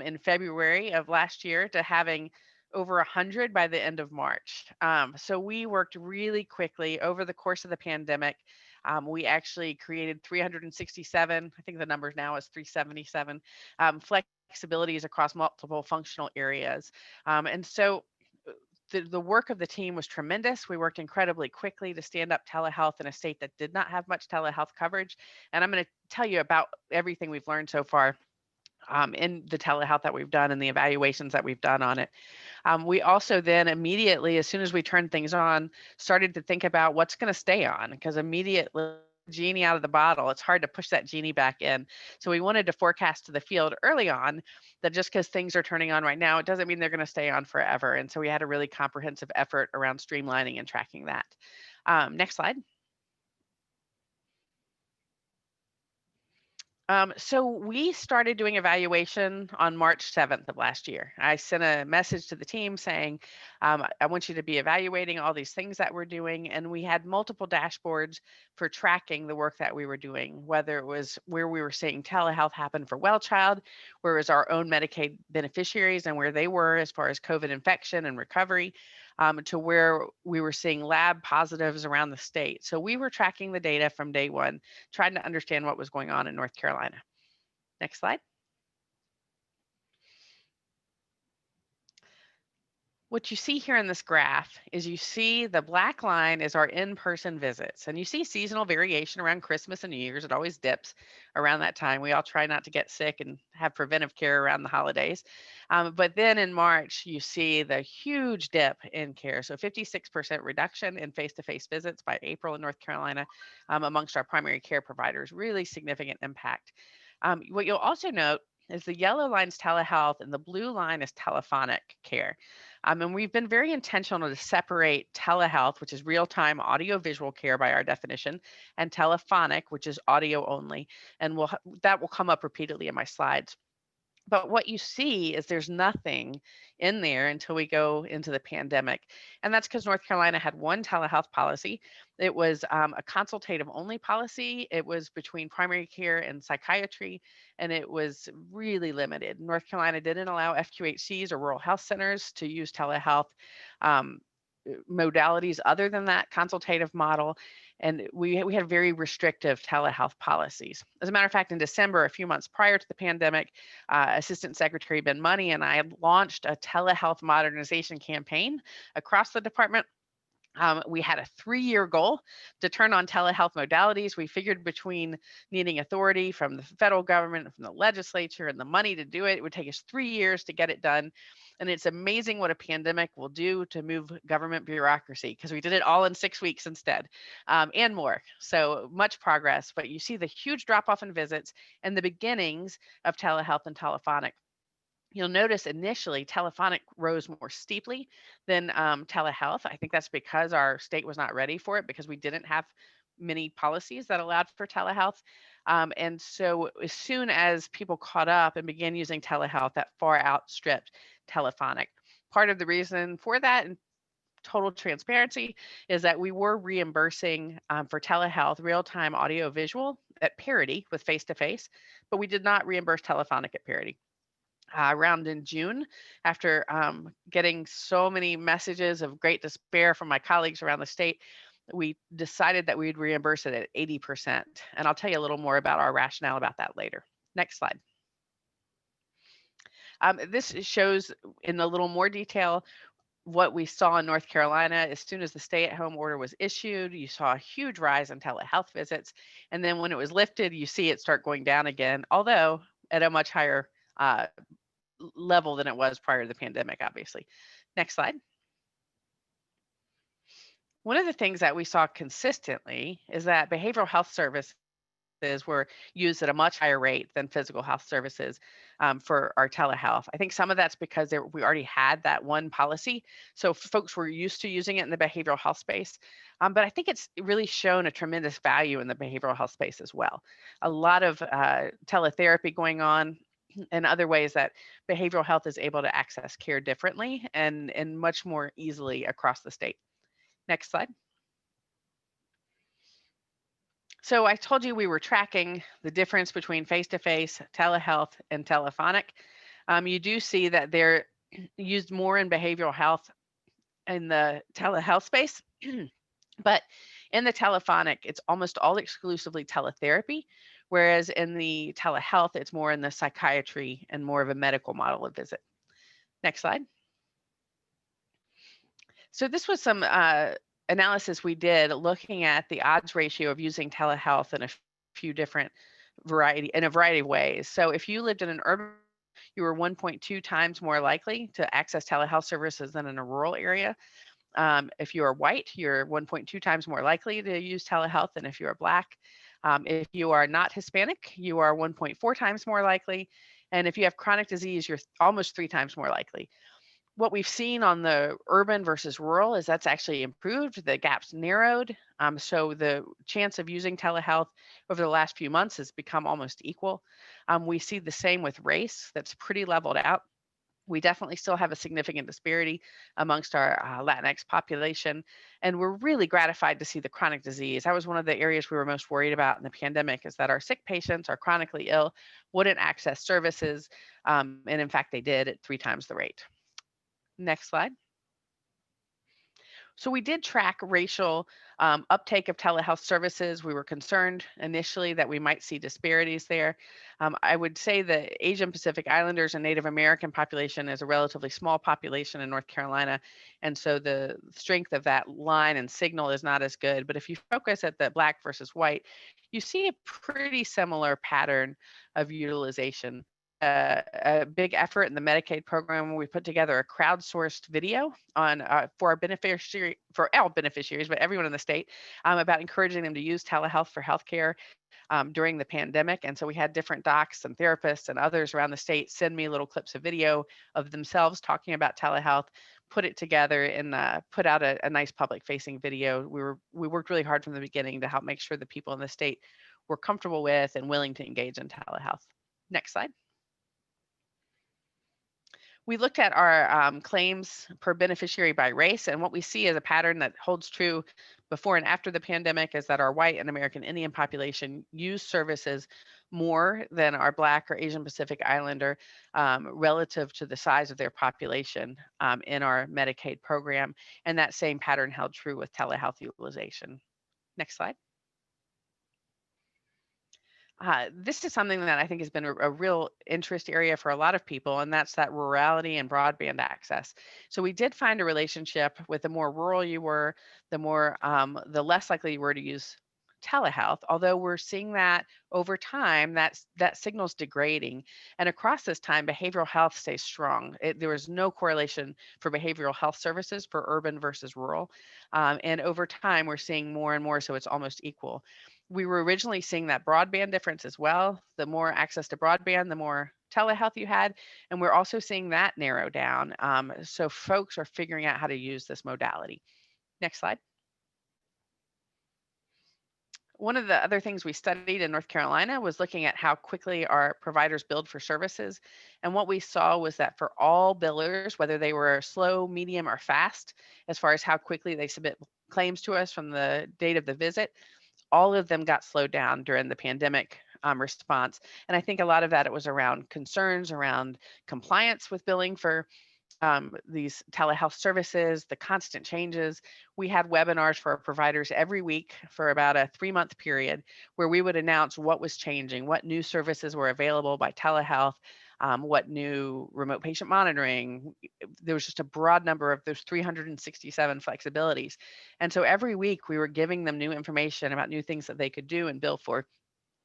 in February of last year to having over 100 by the end of March. So we worked really quickly over the course of the pandemic. We actually created 367, I think the number now is 377, flexibilities across multiple functional areas. And so the work of the team was tremendous. We worked incredibly quickly to stand up telehealth in a state that did not have much telehealth coverage. And I'm going to tell you about everything we've learned so far in the telehealth that we've done and the evaluations that we've done on it. We also then immediately, as soon as we turned things on, started to think about what's going to stay on, because immediately genie out of the bottle, it's hard to push that genie back in. So we wanted to forecast to the field early on that just because things are turning on right now, it doesn't mean they're going to stay on forever. And so we had a really comprehensive effort around streamlining and tracking that. Next slide. So we started doing evaluation on March 7th of last year. I sent a message to the team saying, I want you to be evaluating all these things that we're doing. And we had multiple dashboards for tracking the work that we were doing, whether it was where we were seeing telehealth happen for Well Child, where it was our own Medicaid beneficiaries and where they were as far as COVID infection and recovery, to where we were seeing lab positives around the state. So we were tracking the data from day one, trying to understand what was going on in North Carolina. Next slide. What you see here in this graph is you see the black line is our in-person visits, and you see seasonal variation around Christmas and New Year's. It always dips around that time. We all try not to get sick and have preventive care around the holidays. But then in March, you see the huge dip in care. So 56% reduction in face-to-face visits by April in North Carolina amongst our primary care providers, really significant impact. What you'll also note is the yellow line's telehealth and the blue line is telephonic care. And we've been very intentional to separate telehealth, which is real-time audio-visual care by our definition, and telephonic, which is audio only. And that will come up repeatedly in my slides. But what you see is there's nothing in there until we go into the pandemic. And that's because North Carolina had one telehealth policy. It was a consultative only policy. It was between primary care and psychiatry, and it was really limited. North Carolina didn't allow FQHCs or rural health centers to use telehealth modalities other than that consultative model. And we had very restrictive telehealth policies. As a matter of fact, in December, a few months prior to the pandemic, Assistant Secretary Ben Money and I had launched a telehealth modernization campaign across the department. We had a 3-year goal to turn on telehealth modalities. We figured between needing authority from the federal government, from the legislature, and the money to do it, it would take us 3 years to get it done. And it's amazing what a pandemic will do to move government bureaucracy, because we did it all in 6 weeks instead, and more. So much progress, but you see the huge drop off in visits and the beginnings of telehealth and telephonic. You'll notice initially telephonic rose more steeply than telehealth. I think that's because our state was not ready for it, because we didn't have many policies that allowed for telehealth. And so as soon as people caught up and began using telehealth, that far outstripped telephonic. Part of the reason for that, and total transparency, is that we were reimbursing for telehealth real-time audio visual at parity with face-to-face, but we did not reimburse telephonic at parity. Around in June, after getting so many messages of great despair from my colleagues around the state, we decided that we'd reimburse it at 80%. And I'll tell you a little more about our rationale about that later. Next slide. This shows in a little more detail what we saw in North Carolina. As soon as the stay-at-home order was issued, you saw a huge rise in telehealth visits. And then when it was lifted, you see it start going down again, although at a much higher level than it was prior to the pandemic, obviously. Next slide. One of the things that we saw consistently is that behavioral health services were used at a much higher rate than physical health services for our telehealth. I think some of that's because we already had that one policy, so folks were used to using it in the behavioral health space. But I think it's really shown a tremendous value in the behavioral health space as well. A lot of teletherapy going on, and other ways that behavioral health is able to access care differently and much more easily across the state. Next slide. So I told you we were tracking the difference between face-to-face, telehealth, and telephonic. You do see that they're used more in behavioral health in the telehealth space, but in the telephonic, it's almost all exclusively teletherapy, whereas in the telehealth, it's more in the psychiatry and more of a medical model of visit. Next slide. So this was some analysis we did looking at the odds ratio of using telehealth in a few different in a variety of ways. So if you lived in an urban, you were 1.2 times more likely to access telehealth services than in a rural area. If you are white, you're 1.2 times more likely to use telehealth than if you are Black. If you are not Hispanic, you are 1.4 times more likely. And if you have chronic disease, you're almost 3 times more likely. What we've seen on the urban versus rural is that's actually improved. The gap's narrowed. So the chance of using telehealth over the last few months has become almost equal. We see the same with race. That's pretty leveled out. We definitely still have a significant disparity amongst our Latinx population, and we're really gratified to see the chronic disease. That was one of the areas we were most worried about in the pandemic, is that our sick patients, our chronically ill, wouldn't access services, and in fact, they did at 3 times the rate. Next slide. So we did track racial uptake of telehealth services. We were concerned initially that we might see disparities there. I would say the Asian Pacific Islanders and Native American population is a relatively small population in North Carolina. And so the strength of that line and signal is not as good. But if you focus at the Black versus white, you see a pretty similar pattern of utilization. A big effort in the Medicaid program. We put together a crowdsourced video on for our beneficiaries, but everyone in the state, about encouraging them to use telehealth for healthcare during the pandemic. And so we had different docs and therapists and others around the state send me little clips of video of themselves talking about telehealth, put it together and put out a nice public-facing video. We worked really hard from the beginning to help make sure the people in the state were comfortable with and willing to engage in telehealth. Next slide. We looked at our claims per beneficiary by race, and what we see as a pattern that holds true before and after the pandemic is that our white and American Indian population use services more than our Black or Asian Pacific Islander relative to the size of their population in our Medicaid program. And that same pattern held true with telehealth utilization. Next slide. This is something that I think has been a real interest area for a lot of people, and that's that rurality and broadband access. So we did find a relationship with the more rural you were, the less likely you were to use telehealth, although we're seeing that over time, that signal's degrading. And across this time, behavioral health stays strong. There was no correlation for behavioral health services for urban versus rural. And over time, we're seeing more and more, so it's almost equal. We were originally seeing that broadband difference as well. The more access to broadband, the more telehealth you had. And we're also seeing that narrow down. So folks are figuring out how to use this modality. Next slide. One of the other things we studied in North Carolina was looking at how quickly our providers billed for services. And what we saw was that for all billers, whether they were slow, medium, or fast, as far as how quickly they submit claims to us from the date of the visit, all of them got slowed down during the pandemic response. And I think a lot of that, it was around concerns around compliance with billing for these telehealth services, the constant changes. We had webinars for our providers every week for about a 3-month period where we would announce what was changing, what new services were available by telehealth, what new remote patient monitoring. There was just a broad number of those 367 flexibilities. And so every week we were giving them new information about new things that they could do and bill for.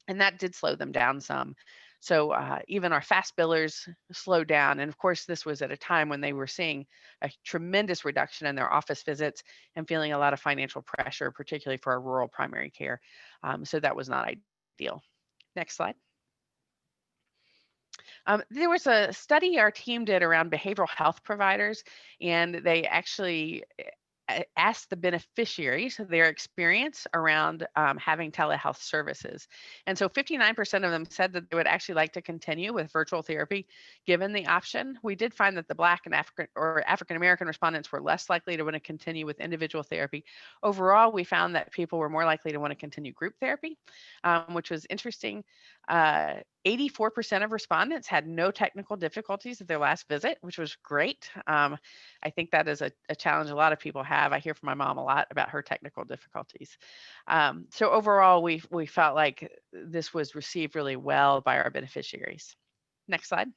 And that did slow them down some. So even our fast billers slowed down. And of course, this was at a time when they were seeing a tremendous reduction in their office visits and feeling a lot of financial pressure, particularly for our rural primary care. So that was not ideal. Next slide. There was a study our team did around behavioral health providers, and they actually asked the beneficiaries their experience around having telehealth services. And so 59% of them said that they would actually like to continue with virtual therapy given the option. We did find that the Black and African-American respondents were less likely to want to continue with individual therapy. Overall, we found that people were more likely to want to continue group therapy, which was interesting. 84% of respondents had no technical difficulties at their last visit, which was great. I think that is a challenge a lot of people have. I hear from my mom a lot about her technical difficulties. So overall, we felt like this was received really well by our beneficiaries. Next slide.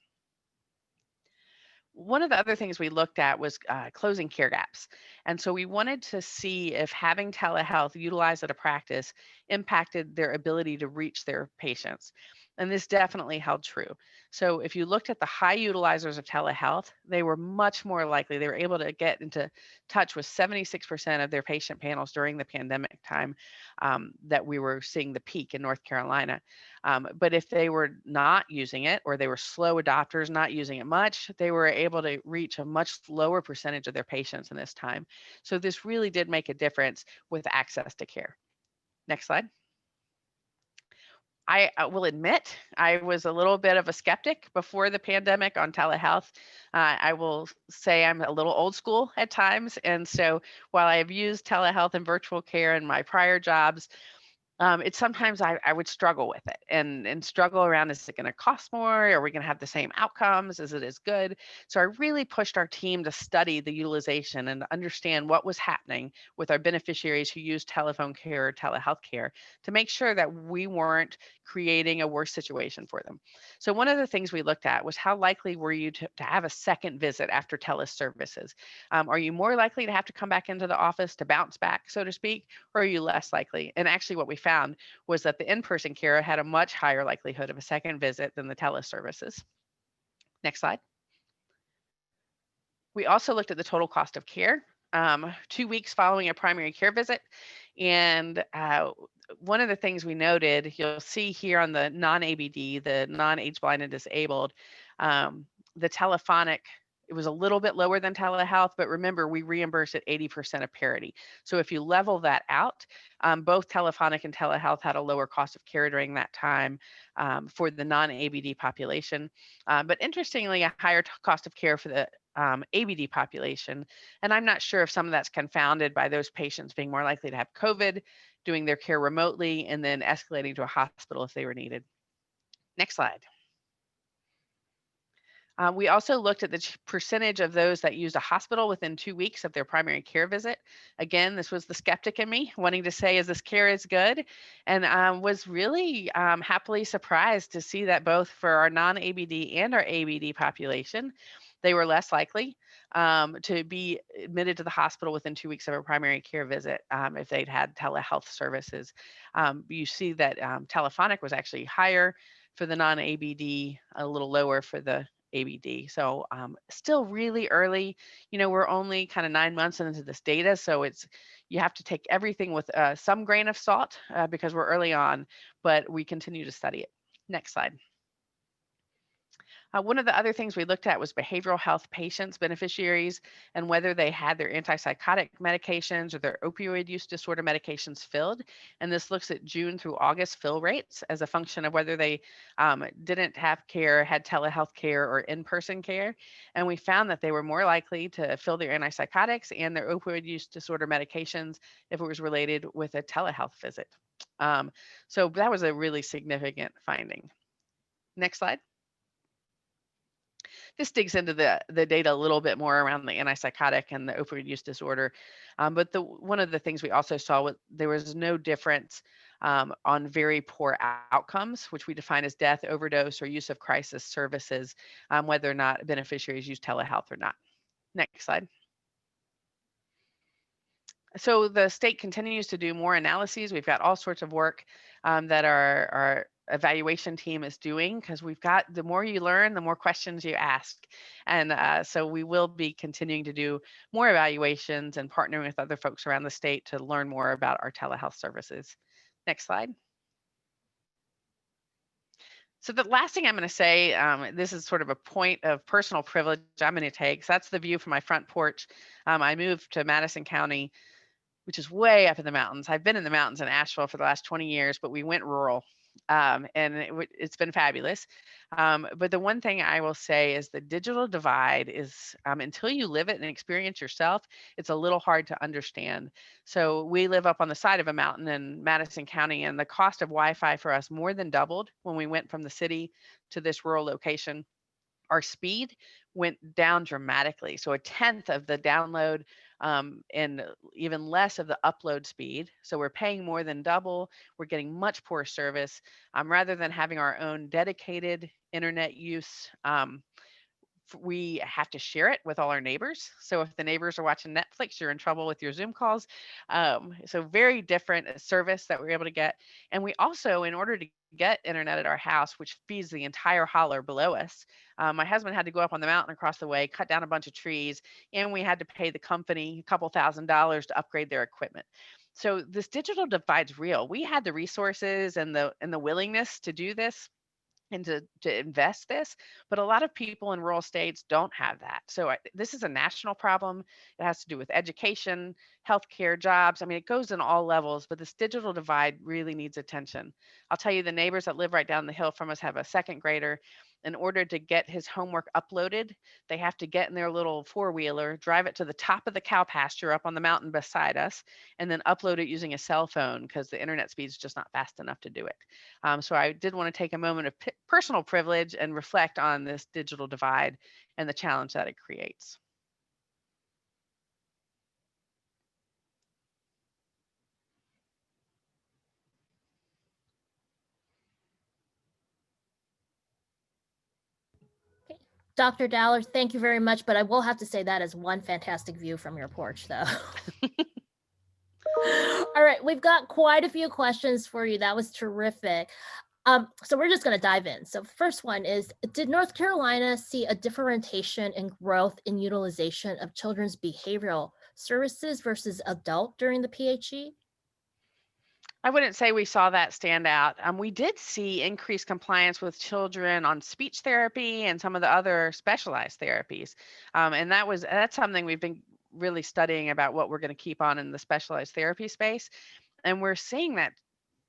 One of the other things we looked at was closing care gaps. And so we wanted to see if having telehealth utilized at a practice impacted their ability to reach their patients. And this definitely held true. So if you looked at the high utilizers of telehealth, they were much more likely, they were able to get into touch with 76% of their patient panels during the pandemic time that we were seeing the peak in North Carolina. But if they were not using it, or they were slow adopters, not using it much, they were able to reach a much lower percentage of their patients in this time. So this really did make a difference with access to care. Next slide. I will admit I was a little bit of a skeptic before the pandemic on telehealth. I will say I'm a little old school at times. And so while I've used telehealth and virtual care in my prior jobs, it's sometimes I would struggle with it and struggle around, is it going to cost more? Are we going to have the same outcomes? Is it as good? So I really pushed our team to study the utilization and understand what was happening with our beneficiaries who use telephone care or telehealth care to make sure that we weren't creating a worse situation for them. So one of the things we looked at was how likely were you to have a second visit after teleservices? Are you more likely to have to come back into the office to bounce back, so to speak, or are you less likely? And actually what we found was that the in-person care had a much higher likelihood of a second visit than the teleservices. Next slide. We also looked at the total cost of care 2 weeks following a primary care visit. And one of the things we noted, you'll see here on the non-ABD, the non-age blind and disabled, the telephonic, it was a little bit lower than telehealth, but remember, we reimburse at 80% of parity. So if you level that out, both telephonic and telehealth had a lower cost of care during that time for the non-ABD population. But interestingly, a higher cost of care for the ABD population. And I'm not sure if some of that's confounded by those patients being more likely to have COVID, doing their care remotely, and then escalating to a hospital if they were needed. Next slide. We also looked at the percentage of those that used a hospital within 2 weeks of their primary care visit. Again, this was the skeptic in me wanting to say, is this care is good? And was really happily surprised to see that both for our non-ABD and our ABD population, they were less likely to be admitted to the hospital within 2 weeks of a primary care visit if they'd had telehealth services. You see that telephonic was actually higher for the non-ABD, a little lower for the ABD. So still really early. You know, we're only kind of 9 months into this data, so you have to take everything with some grain of salt because we're early on, but we continue to study it. Next slide. One of the other things we looked at was behavioral health patients, beneficiaries, and whether they had their antipsychotic medications or their opioid use disorder medications filled. And this looks at June through August fill rates as a function of whether they didn't have care, had telehealth care, or in-person care. And we found that they were more likely to fill their antipsychotics and their opioid use disorder medications if it was related with a telehealth visit. So that was a really significant finding. Next slide. This digs into the data a little bit more around the antipsychotic and the opioid use disorder. But one of the things we also saw was there was no difference on very poor outcomes, which we define as death, overdose, or use of crisis services, whether or not beneficiaries use telehealth or not. Next slide. So the state continues to do more analyses. We've got all sorts of work that our evaluation team is doing, because we've got, the more you learn, the more questions you ask. And so we will be continuing to do more evaluations and partnering with other folks around the state to learn more about our telehealth services. Next slide. So the last thing I'm going to say, this is sort of a point of personal privilege I'm going to take. So that's the view from my front porch. I moved to Madison County, which is way up in the mountains. I've been in the mountains in Asheville for the last 20 years, but we went rural. And it's been fabulous. But the one thing I will say is the digital divide is, until you live it and experience yourself, it's a little hard to understand. So we live up on the side of a mountain in Madison County, and the cost of Wi-Fi for us more than doubled when we went from the city to this rural location. Our speed went down dramatically. So 1/10 of the download and even less of the upload speed. So we're paying more than double. We're getting much poor service rather than having our own dedicated internet use we have to share it with all our neighbors. So if the neighbors are watching Netflix, you're in trouble with your Zoom calls. So very different service that we're able to get. And we also, in order to get internet at our house, which feeds the entire holler below us, my husband had to go up on the mountain across the way, cut down a bunch of trees, and we had to pay the company a couple $1,000s to upgrade their equipment. So this digital divide's real. We had the resources and the willingness to do this and to invest this, but a lot of people in rural states don't have that. So this is a national problem. It has to do with education, healthcare, jobs. I mean, it goes in all levels, but this digital divide really needs attention. I'll tell you, the neighbors that live right down the hill from us have a second grader. In order to get his homework uploaded, they have to get in their little four-wheeler, drive it to the top of the cow pasture up on the mountain beside us, and then upload it using a cell phone because the internet speed is just not fast enough to do it. So I did want to take a moment of personal privilege and reflect on this digital divide and the challenge that it creates. Dr. Dowler, thank you very much, but I will have to say that is one fantastic view from your porch, though. All right, we've got quite a few questions for you. That was terrific. So we're just going to dive in. So first one is, did North Carolina see a differentiation in growth in utilization of children's behavioral services versus adult during the PHE? I wouldn't say we saw that stand out. We did see increased compliance with children on speech therapy and some of the other specialized therapies. And that's something we've been really studying about what we're going to keep on in the specialized therapy space. And we're seeing that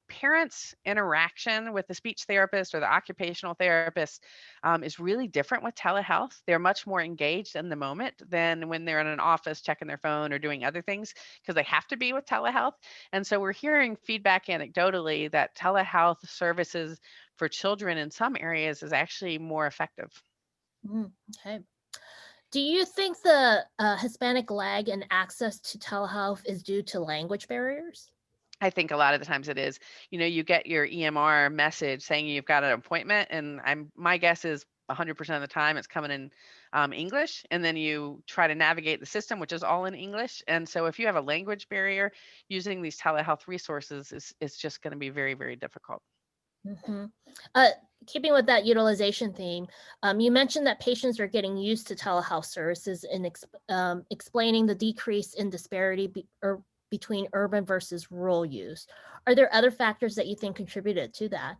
parents' interaction with the speech therapist or the occupational therapist is really different with telehealth. They're much more engaged in the moment than when they're in an office checking their phone or doing other things because they have to be with telehealth. And so we're hearing feedback anecdotally that telehealth services for children in some areas is actually more effective. Okay. Do you think the Hispanic lag in access to telehealth is due to language barriers? I think a lot of the times it is. You get your EMR message saying you've got an appointment, and my guess is 100% of the time it's coming in English, and then you try to navigate the system, which is all in English. And so if you have a language barrier, using these telehealth resources is just going to be very, very difficult. Mm-hmm. Keeping with that utilization theme, you mentioned that patients are getting used to telehealth services and explaining the decrease in disparity between urban versus rural use. Are there other factors that you think contributed to that?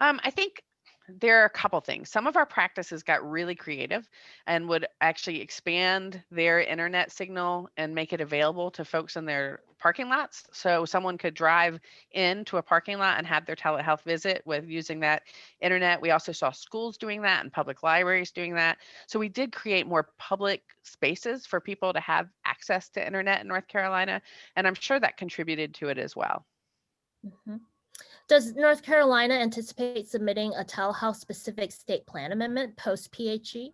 I think there are a couple things. Some of our practices got really creative and would actually expand their internet signal and make it available to folks in their parking lots. So someone could drive into a parking lot and have their telehealth visit with using that internet. We also saw schools doing that and public libraries doing that. So we did create more public spaces for people to have access to internet in North Carolina. And I'm sure that contributed to it as well. Mm-hmm. Does North Carolina anticipate submitting a telehealth specific state plan amendment post PHE?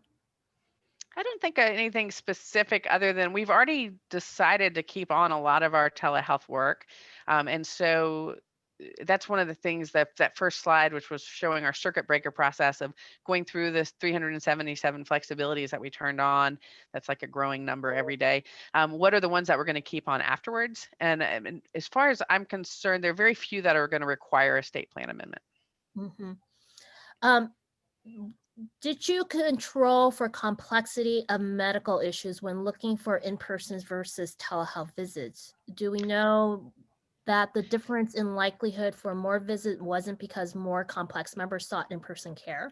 I don't think anything specific other than we've already decided to keep on a lot of our telehealth work. And so that's one of the things that first slide, which was showing our circuit breaker process of going through this 377 flexibilities that we turned on. That's like a growing number every day. What are the ones that we're going to keep on afterwards? And as far as I'm concerned, there are very few that are going to require a state plan amendment. Mm-hmm. Did you control for complexity of medical issues when looking for in-person versus telehealth visits? Do we know that the difference in likelihood for more visits wasn't because more complex members sought in-person care?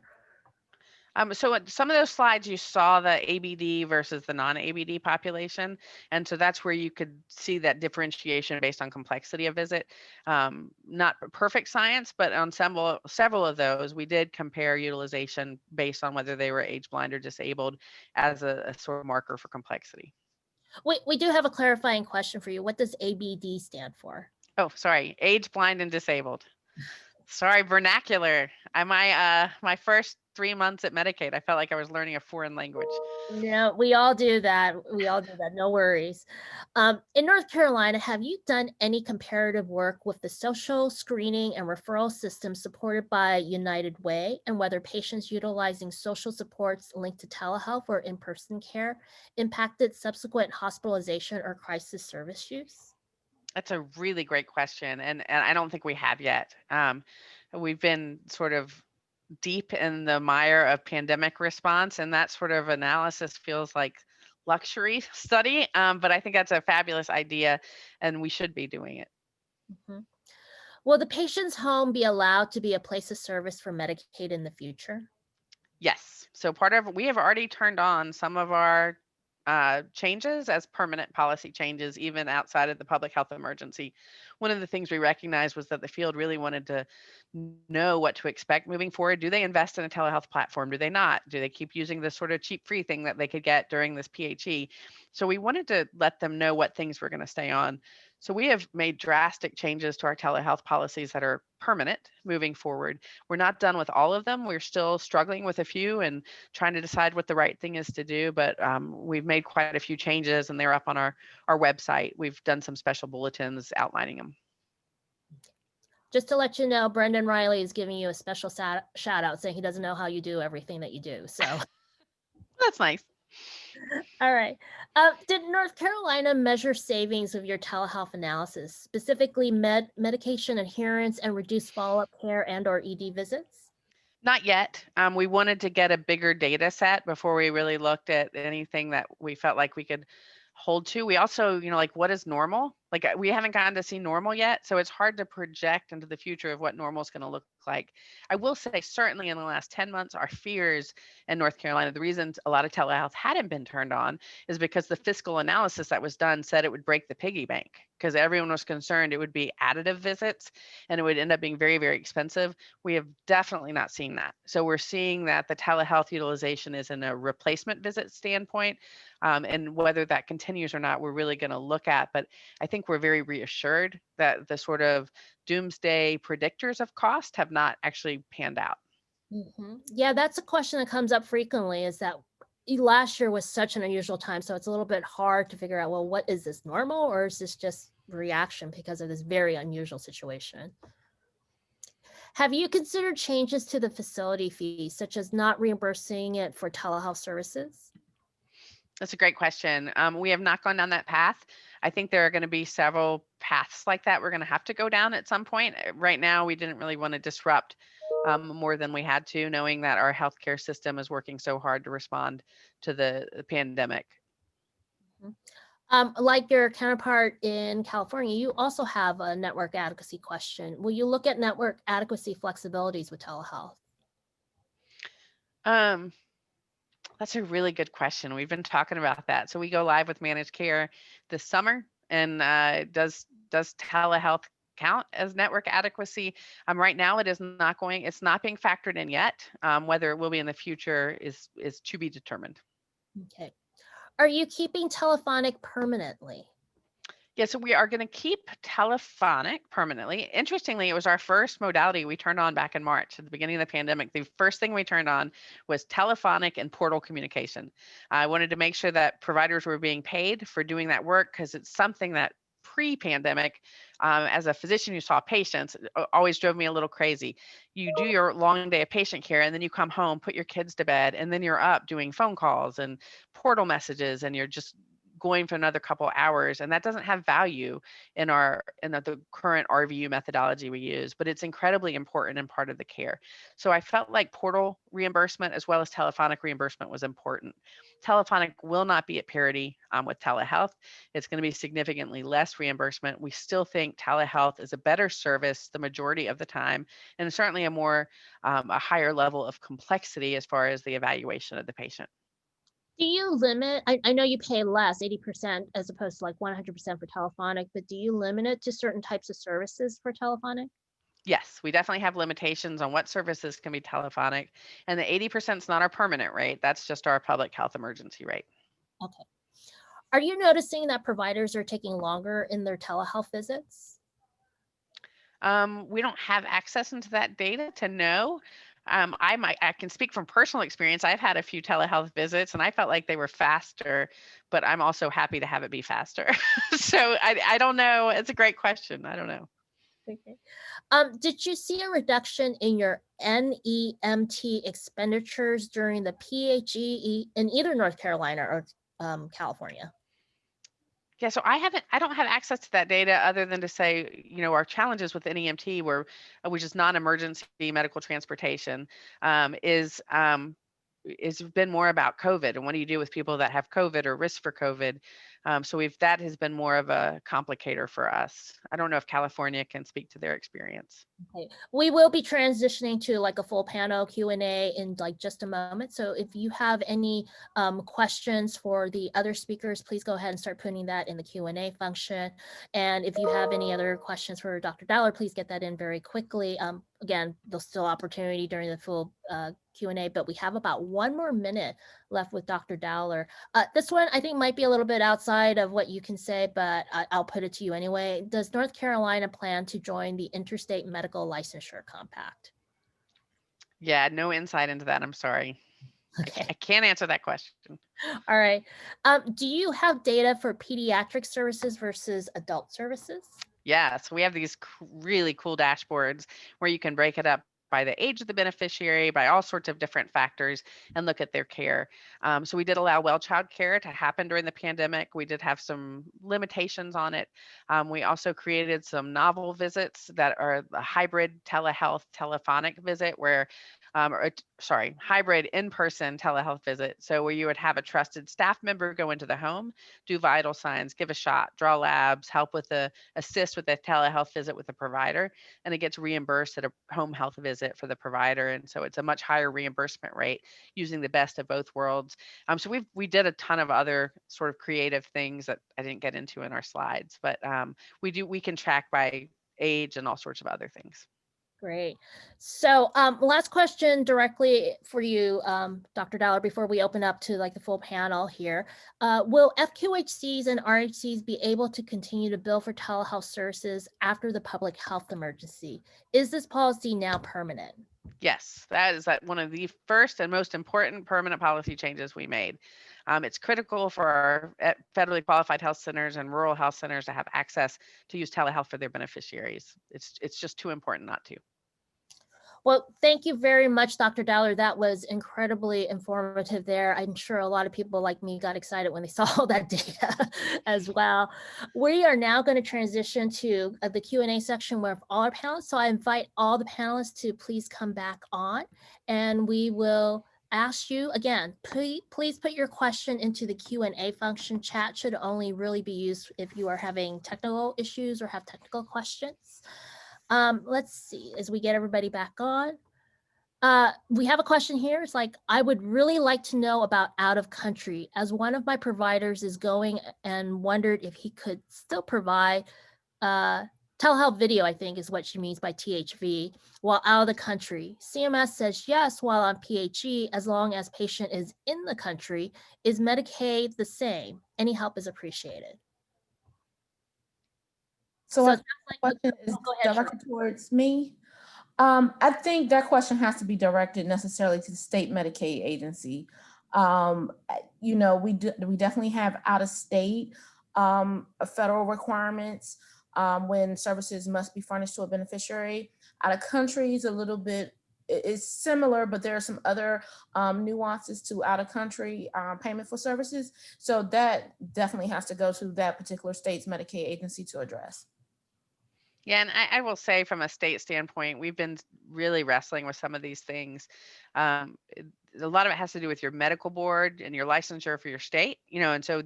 So at some of those slides, you saw the ABD versus the non-ABD population. And so that's where you could see that differentiation based on complexity of visit. Not perfect science, but on several of those, we did compare utilization based on whether they were age blind or disabled as a sort of marker for complexity. We do have a clarifying question for you. What does ABD stand for? Oh, sorry, age blind and disabled. Sorry, vernacular. My first 3 months at Medicaid. I felt like I was learning a foreign language. No, we all do that. We all do that. No worries. In North Carolina, have you done any comparative work with the social screening and referral system supported by United Way, and whether patients utilizing social supports linked to telehealth or in-person care impacted subsequent hospitalization or crisis service use? That's a really great question, and I don't think we have yet. We've been sort of deep in the mire of pandemic response, and that sort of analysis feels like luxury study. But I think that's a fabulous idea, and we should be doing it. Mhm. Will the patient's home be allowed to be a place of service for Medicaid in the future? Yes. So we have already turned on some of our changes as permanent policy changes, even outside of the public health emergency. One of the things we recognized was that the field really wanted to know what to expect moving forward. Do they invest in a telehealth platform? Do they not? Do they keep using this sort of cheap free thing that they could get during this PHE? So we wanted to let them know what things were going to stay on. So we have made drastic changes to our telehealth policies that are permanent moving forward. We're not done with all of them. We're still struggling with a few and trying to decide what the right thing is to do. But we've made quite a few changes, and they're up on our website. We've done some special bulletins outlining them. Just to let you know, Brendan Riley is giving you a special shout out saying he doesn't know how you do everything that you do. So, That's nice. all right. Did North Carolina measure savings of your telehealth analysis, specifically medication adherence and reduced follow-up care and/or ED visits? Not yet. We wanted to get a bigger data set before we really looked at anything that we felt like we could hold to. We also, like, what is normal? Like, we haven't gotten to see normal yet, so it's hard to project into the future of what normal is going to look like. I will say, certainly in the last 10 months, our fears in North Carolina, the reasons a lot of telehealth hadn't been turned on is because the fiscal analysis that was done said it would break the piggy bank, because everyone was concerned it would be additive visits and it would end up being very, very expensive. We have definitely not seen that. So we're seeing that the telehealth utilization is in a replacement visit standpoint. And whether that continues or not, we're really going to look at. But I think we're very reassured that the sort of doomsday predictors of cost have not actually panned out. Yeah, that's a question that comes up frequently, is that last year was such an unusual time. So it's a little bit hard to figure out, well, what is this, normal, or is this just reaction because of this very unusual situation? Have you considered changes to the facility fees, such as not reimbursing it for telehealth services? That's a great question. We have not gone down that path. I think there are going to be several paths like that we're going to have to go down at some point. Right now, we didn't really want to disrupt more than we had to, knowing that our healthcare system is working so hard to respond to the pandemic. Like your counterpart in California, you also have a network adequacy question. Will you look at network adequacy flexibilities with telehealth? That's a really good question. We've been talking about that. So we go live with managed care this summer, and does telehealth count as network adequacy? Right now, it's not being factored in yet. Whether it will be in the future is to be determined. Okay. Are you keeping telephonic permanently? Yeah, so we are going to keep telephonic permanently. Interestingly, it was our first modality we turned on back in March at the beginning of the pandemic. The first thing we turned on was telephonic and portal communication. I wanted to make sure that providers were being paid for doing that work, because it's something that pre-pandemic, as a physician who saw patients, always drove me a little crazy. You do your long day of patient care, and then you come home, put your kids to bed, and then you're up doing phone calls and portal messages, and you're just going for another couple hours, and that doesn't have value in the current RVU methodology we use, but it's incredibly important and part of the care. So I felt like portal reimbursement as well as telephonic reimbursement was important. Telephonic will not be at parity with telehealth. It's going to be significantly less reimbursement. We still think telehealth is a better service the majority of the time, and certainly a higher level of complexity as far as the evaluation of the patient. Do you limit, I know you pay less, 80% as opposed to like 100% for telephonic, but do you limit it to certain types of services for telephonic? Yes, we definitely have limitations on what services can be telephonic. And the 80% is not our permanent rate. That's just our public health emergency rate. Okay. Are you noticing that providers are taking longer in their telehealth visits? We don't have access into that data to know. I can speak from personal experience. I've had a few telehealth visits and I felt like they were faster, but I'm also happy to have it be faster. So I don't know. It's a great question. I don't know. Okay. Did you see a reduction in your NEMT expenditures during the PHE in either North Carolina or California? Yeah, so I don't have access to that data other than to say, our challenges with NEMT which is non-emergency medical transportation, is been more about COVID and what do you do with people that have COVID or risk for COVID. So that has been more of a complicator for us. I don't know if California can speak to their experience. Okay. We will be transitioning to like a full panel Q&A in like just a moment. So if you have any questions for the other speakers, please go ahead and start putting that in the Q&A function. And if you have any other questions for Dr. Dowler, please get that in very quickly. Again, there's still opportunity during the full Q&A, but we have about 1 more minute left with Dr. Dowler. This one I think might be a little bit outside of what you can say, but I'll put it to you anyway. Does North Carolina plan to join the Interstate Medical Licensure Compact? Yeah, no insight into that. I'm sorry. Okay. I can't answer that question. All right. Do you have data for pediatric services versus adult services? Yes, we have these really cool dashboards where you can break it up by the age of the beneficiary, by all sorts of different factors, and look at their care. So we did allow well child care to happen during the pandemic. We did have some limitations on it. We also created some novel visits that are a hybrid telehealth telephonic visit where hybrid in-person telehealth visit. So where you would have a trusted staff member go into the home, do vital signs, give a shot, draw labs, assist with a telehealth visit with the provider, and it gets reimbursed at a home health visit for the provider. And so it's a much higher reimbursement rate using the best of both worlds. So we did a ton of other sort of creative things that I didn't get into in our slides, but we can track by age and all sorts of other things. Great. So last question directly for you, Dr. Dowler, before we open up to like the full panel here. Will FQHCs and RHCs be able to continue to bill for telehealth services after the public health emergency? Is this policy now permanent? Yes, that is one of the first and most important permanent policy changes we made. It's critical for our federally qualified health centers and rural health centers to have access to use telehealth for their beneficiaries. It's just too important not to. Well, thank you very much, Dr. Dowler. That was incredibly informative there. I'm sure a lot of people like me got excited when they saw all that data as well. We are now going to transition to the Q&A section with all our panelists. So I invite all the panelists to please come back on, and we will ask you again, please put your question into the Q&A function. Chat should only really be used if you are having technical issues or have technical questions. Let's see, as we get everybody back on. We have a question here. It's like, I would really like to know about out of country, as one of my providers is going and wondered if he could still provide telehealth video, I think is what she means by THV, while out of the country. CMS says yes while on PHE, as long as patient is in the country. Is Medicaid the same? Any help is appreciated. So So I think the question is go ahead, directed towards me. I think that question has to be directed necessarily to the state Medicaid agency. We definitely have out of state federal requirements when services must be furnished to a beneficiary. Out of country is a little bit, it's similar, but there are some other nuances to out of country payment for services. So that definitely has to go to that particular state's Medicaid agency to address. Yeah, and I will say from a state standpoint, we've been really wrestling with some of these things. A lot of it has to do with your medical board and your licensure for your state, and so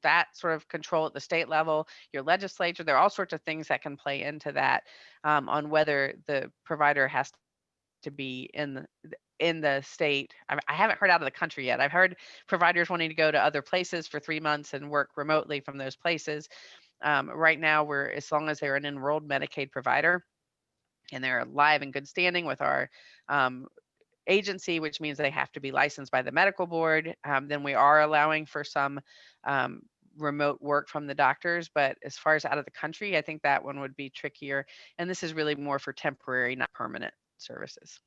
that sort of control at the state level, your legislature, there are all sorts of things that can play into that on whether the provider has to be in the state. I haven't heard out of the country yet. I've heard providers wanting to go to other places for 3 months and work remotely from those places. Right now, as long as they're an enrolled Medicaid provider and they're live in good standing with our agency, which means they have to be licensed by the medical board, then we are allowing for some remote work from the doctors. But as far as out of the country, I think that one would be trickier. And this is really more for temporary, not permanent services.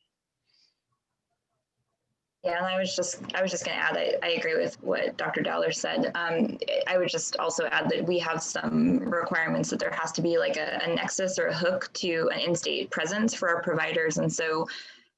Yeah, and I was just going to add, I agree with what Dr. Dowler said. I would just also add that we have some requirements that there has to be like a nexus or a hook to an in-state presence for our providers. And so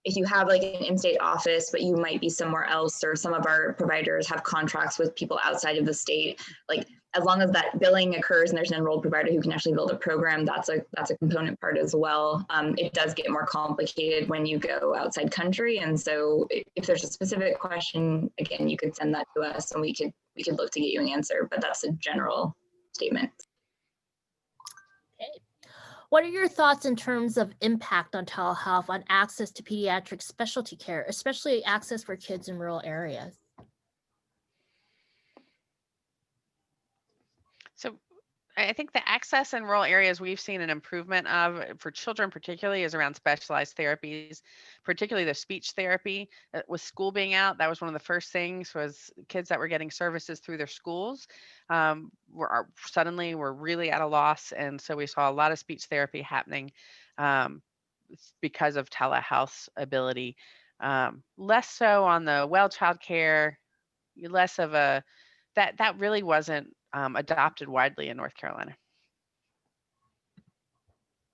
if you have like an in-state office, but you might be somewhere else, or some of our providers have contracts with people outside of the state, like as long as that billing occurs and there's an enrolled provider who can actually build a program, that's a component part as well. It does get more complicated when you go outside country. And so if there's a specific question, again, you could send that to us and we could look to get you an answer, but that's a general statement. Okay. What are your thoughts in terms of impact on telehealth on access to pediatric specialty care, especially access for kids in rural areas? So I think the access in rural areas we've seen an improvement of for children particularly is around specialized therapies, particularly the speech therapy. With school being out, that was one of the first things, was kids that were getting services through their schools suddenly were really at a loss. And so we saw a lot of speech therapy happening because of telehealth's ability. Less so on the well child care, less of a, that really wasn't adopted widely in North Carolina.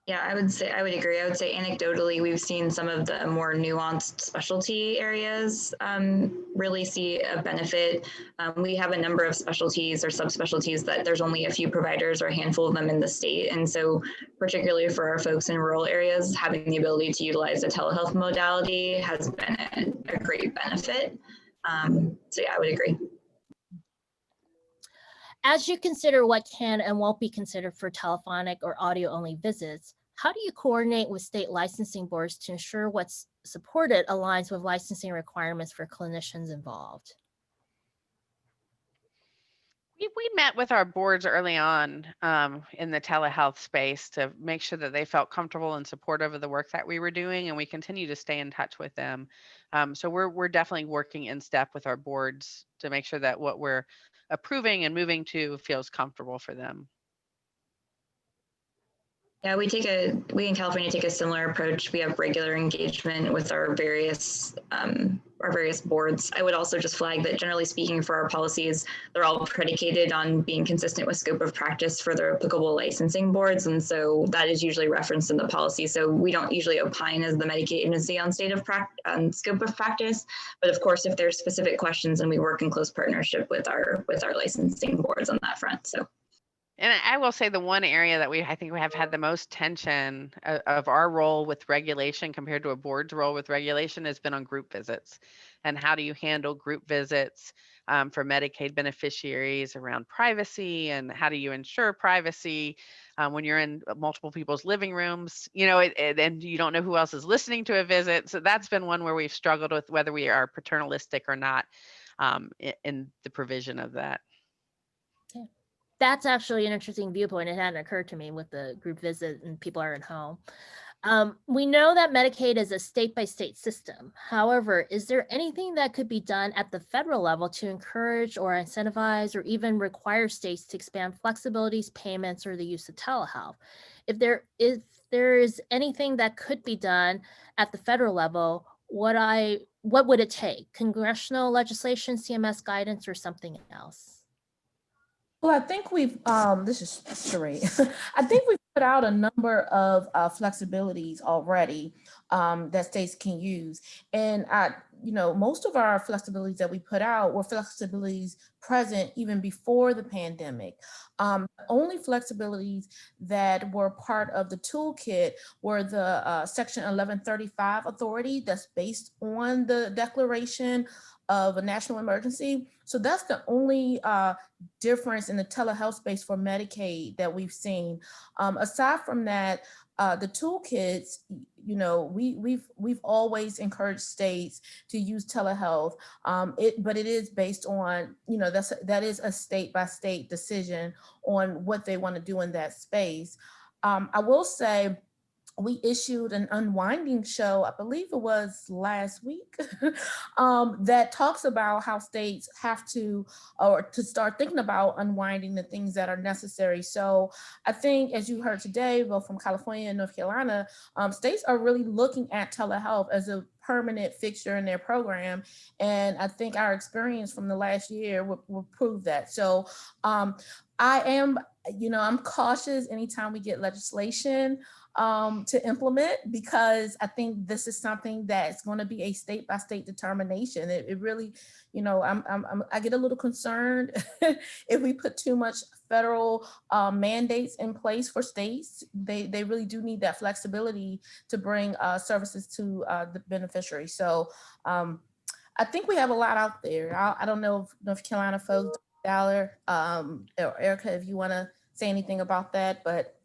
Yeah, I would agree. I would say anecdotally, we've seen some of the more nuanced specialty areas really see a benefit. We have a number of specialties or subspecialties that there's only a few providers or a handful of them in the state. And so particularly for our folks in rural areas, having the ability to utilize the telehealth modality has been a great benefit. So yeah, I would agree. As you consider what can and won't be considered for telephonic or audio-only visits, how do you coordinate with state licensing boards to ensure what's supported aligns with licensing requirements for clinicians involved? We met with our boards early on in the telehealth space to make sure that they felt comfortable and supportive of the work that we were doing, and we continue to stay in touch with them. So we're definitely working in step with our boards to make sure that what we're approving and moving to feels comfortable for them. Yeah, we in California take a similar approach. We have regular engagement with our various boards. I would also just flag that generally speaking for our policies, they're all predicated on being consistent with scope of practice for their applicable licensing boards. And so that is usually referenced in the policy. So we don't usually opine as the Medicaid agency on scope of practice. But of course, if there's specific questions, and we work in close partnership with our licensing boards on that front. So. And I will say the one area that I think we have had the most tension of our role with regulation compared to a board's role with regulation has been on group visits. And how do you handle group visits for Medicaid beneficiaries around privacy, and how do you ensure privacy when you're in multiple people's living rooms, and you don't know who else is listening to a visit. So that's been one where we've struggled with whether we are paternalistic or not in the provision of that. That's actually an interesting viewpoint. It hadn't occurred to me with the group visit and people are at home. We know that Medicaid is a state-by-state system. However, is there anything that could be done at the federal level to encourage or incentivize or even require states to expand flexibilities, payments, or the use of telehealth? If there is anything that could be done at the federal level, what would it take? Congressional legislation, CMS guidance, or something else? Well, I think this is Sheree. I think we've put out a number of flexibilities already that states can use. And most of our flexibilities that we put out were flexibilities present even before the pandemic. Only flexibilities that were part of the toolkit were the Section 1135 authority that's based on the declaration of a national emergency. So that's the only difference in the telehealth space for Medicaid that we've seen. Aside from that, the toolkits, we've always encouraged states to use telehealth, but it is based on, that is a state-by-state decision on what they want to do in that space. I will say, we issued an unwinding show, I believe it was last week, that talks about how states have to, or to start thinking about unwinding the things that are necessary. So I think, as you heard today, both from California and North Carolina, states are really looking at telehealth as a permanent fixture in their program. And I think our experience from the last year will prove that. So I am, I'm cautious anytime we get legislation to implement, because I think this is something that's going to be a state by state determination. It really, I get a little concerned if we put too much federal mandates in place for states. They really do need that flexibility to bring services to the beneficiary. So I think we have a lot out there. I don't know if North Carolina folks, Dollar, or Erica, if you want to say anything about that, but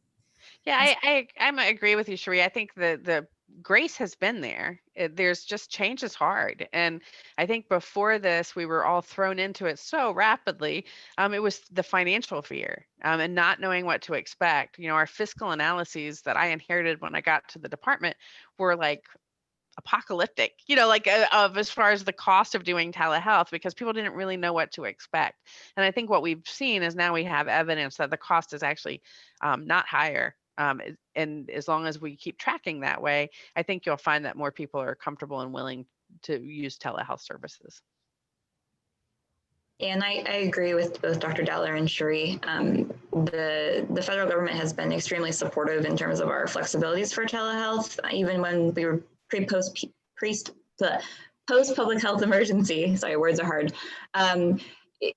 Yeah, I agree with you, Cherie. I think the grace has been there. There's just change is hard. And I think before this, we were all thrown into it so rapidly. It was the financial fear and not knowing what to expect. Our fiscal analyses that I inherited when I got to the department were like apocalyptic, of as far as the cost of doing telehealth, because people didn't really know what to expect. And I think what we've seen is now we have evidence that the cost is actually not higher. And as long as we keep tracking that way, I think you'll find that more people are comfortable and willing to use telehealth services. And I agree with both Dr. Dowler and Cherie. The federal government has been extremely supportive in terms of our flexibilities for telehealth, even when we were post public health emergency. Sorry, words are hard.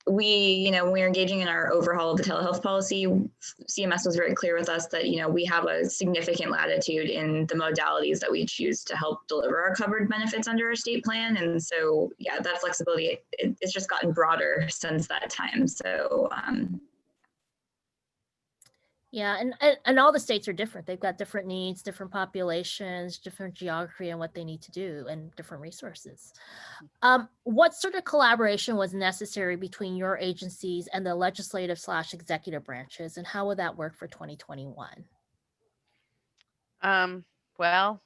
We, when we were engaging in our overhaul of the telehealth policy, CMS was very clear with us that, we have a significant latitude in the modalities that we choose to help deliver our covered benefits under our state plan. And so, yeah, that flexibility, it's just gotten broader since that time. So, yeah, and all the states are different. They've got different needs, different populations, different geography and what they need to do, and different resources. What sort of collaboration was necessary between your agencies and the legislative/executive branches, and how would that work for 2021? Well,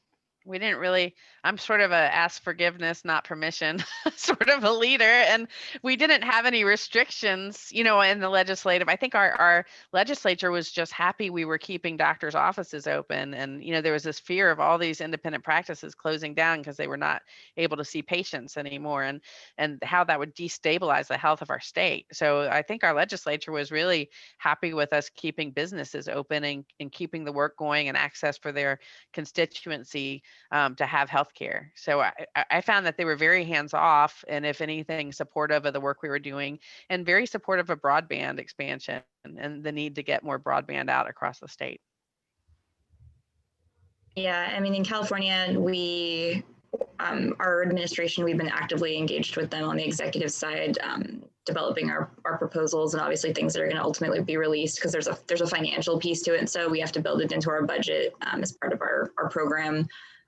we didn't really, I'm sort of a ask forgiveness, not permission sort of a leader. And we didn't have any restrictions, in the legislative. I think our legislature was just happy we were keeping doctors' offices open. And, there was this fear of all these independent practices closing down because they were not able to see patients anymore, and how that would destabilize the health of our state. So I think our legislature was really happy with us keeping businesses open and keeping the work going and access for their constituency to have healthcare. So I found that they were very hands-off, and if anything, supportive of the work we were doing, and very supportive of broadband expansion and the need to get more broadband out across the state. Yeah, I mean, in California, our administration, we've been actively engaged with them on the executive side, developing our proposals, and obviously things that are going to ultimately be released, because there's a financial piece to it. So we have to build it into our budget as part of our program.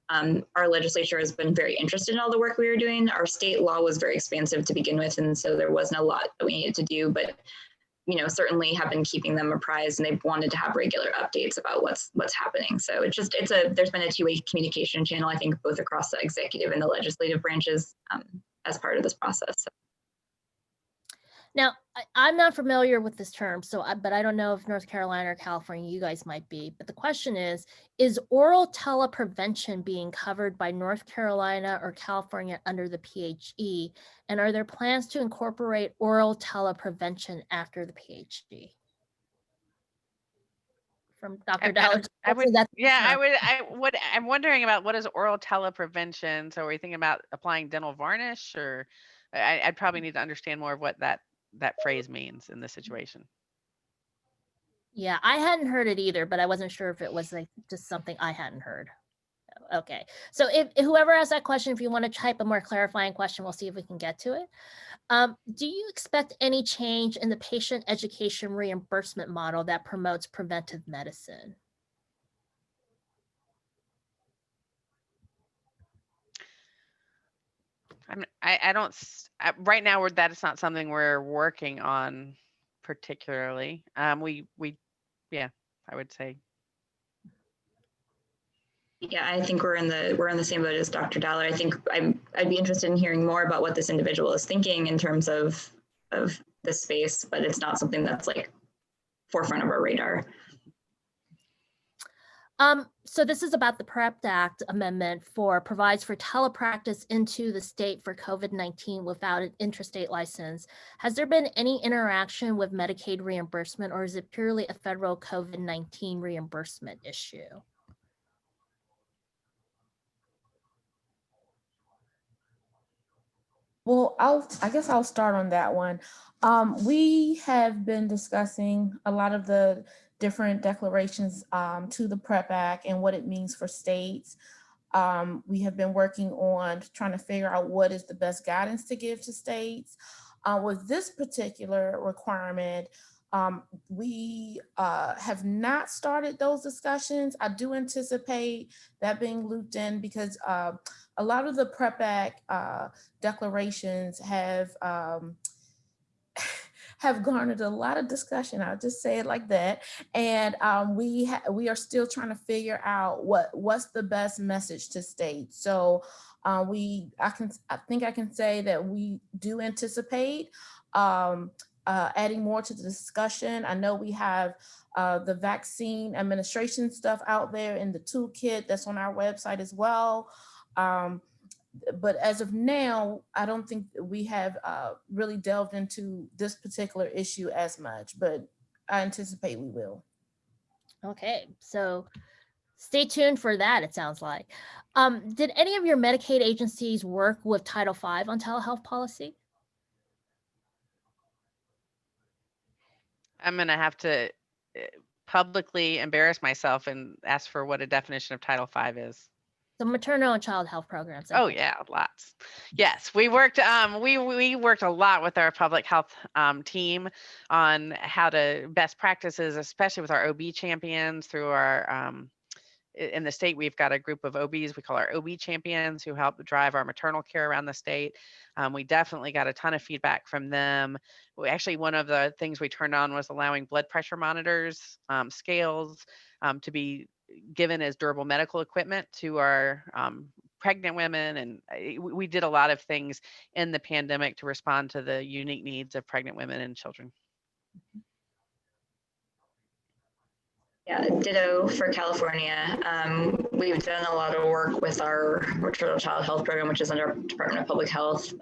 Our legislature has been very interested in all the work we were doing. Our state law was very expansive to begin with, and so there wasn't a lot that we needed to do, but certainly have been keeping them apprised, and they've wanted to have regular updates about what's happening. So there's been a two-way communication channel, I think, both across the executive and the legislative branches as part of this process. So. Now, I'm not familiar with this term, but I don't know if North Carolina or California, you guys might be. But the question is oral teleprevention being covered by North Carolina or California under the PHE? And are there plans to incorporate oral teleprevention after the PHE? From Dr. Dowler. I'm wondering about what is oral teleprevention. So are we thinking about applying dental varnish, or I'd probably need to understand more of what that phrase means in this situation. Yeah, I hadn't heard it either, but I wasn't sure if it was like just something I hadn't heard. Okay, so if whoever asked that question, if you want to type a more clarifying question, we'll see if we can get to it. Do you expect any change in the patient education reimbursement model that promotes preventive medicine? I don't, right now, that is not something we're working on particularly. Yeah, I would say. Yeah, I think we're in the same boat as Dr. Dollar. I think I'd be interested in hearing more about what this individual is thinking in terms of this space, but it's not something that's like forefront of our radar. So this is about the PrEP Act amendment provides for telepractice into the state for COVID-19 without an interstate license. Has there been any interaction with Medicaid reimbursement, or is it purely a federal COVID-19 reimbursement issue? Well, I guess I'll start on that one. We have been discussing a lot of the different declarations to the PrEP Act and what it means for states. We have been working on trying to figure out what is the best guidance to give to states. With this particular requirement, we have not started those discussions. I do anticipate that being looped in because a lot of the PrEP Act declarations have garnered a lot of discussion. I'll just say it like that. And we are still trying to figure out what's the best message to states. So I think I can say that we do anticipate adding more to the discussion. I know we have the vaccine administration stuff out there in the toolkit that's on our website as well. But as of now, I don't think we have really delved into this particular issue as much, but I anticipate we will. Okay, so stay tuned for that, it sounds like. Did any of your Medicaid agencies work with Title V on telehealth policy? I'm going to have to publicly embarrass myself and ask for what a definition of Title V is. The maternal and child health programs. Oh yeah, lots. Yes, we worked. We worked a lot with our public health team on how to best practices, especially with our OB champions through our. In the state, we've got a group of OBs we call our OB champions who help drive our maternal care around the state. We definitely got a ton of feedback from them. Actually, one of the things we turned on was allowing blood pressure monitors, scales to be given as durable medical equipment to our pregnant women. And we did a lot of things in the pandemic to respond to the unique needs of pregnant women and children. Yeah, ditto for California. We've done a lot of work with our maternal child health program, which is under Department of Public Health,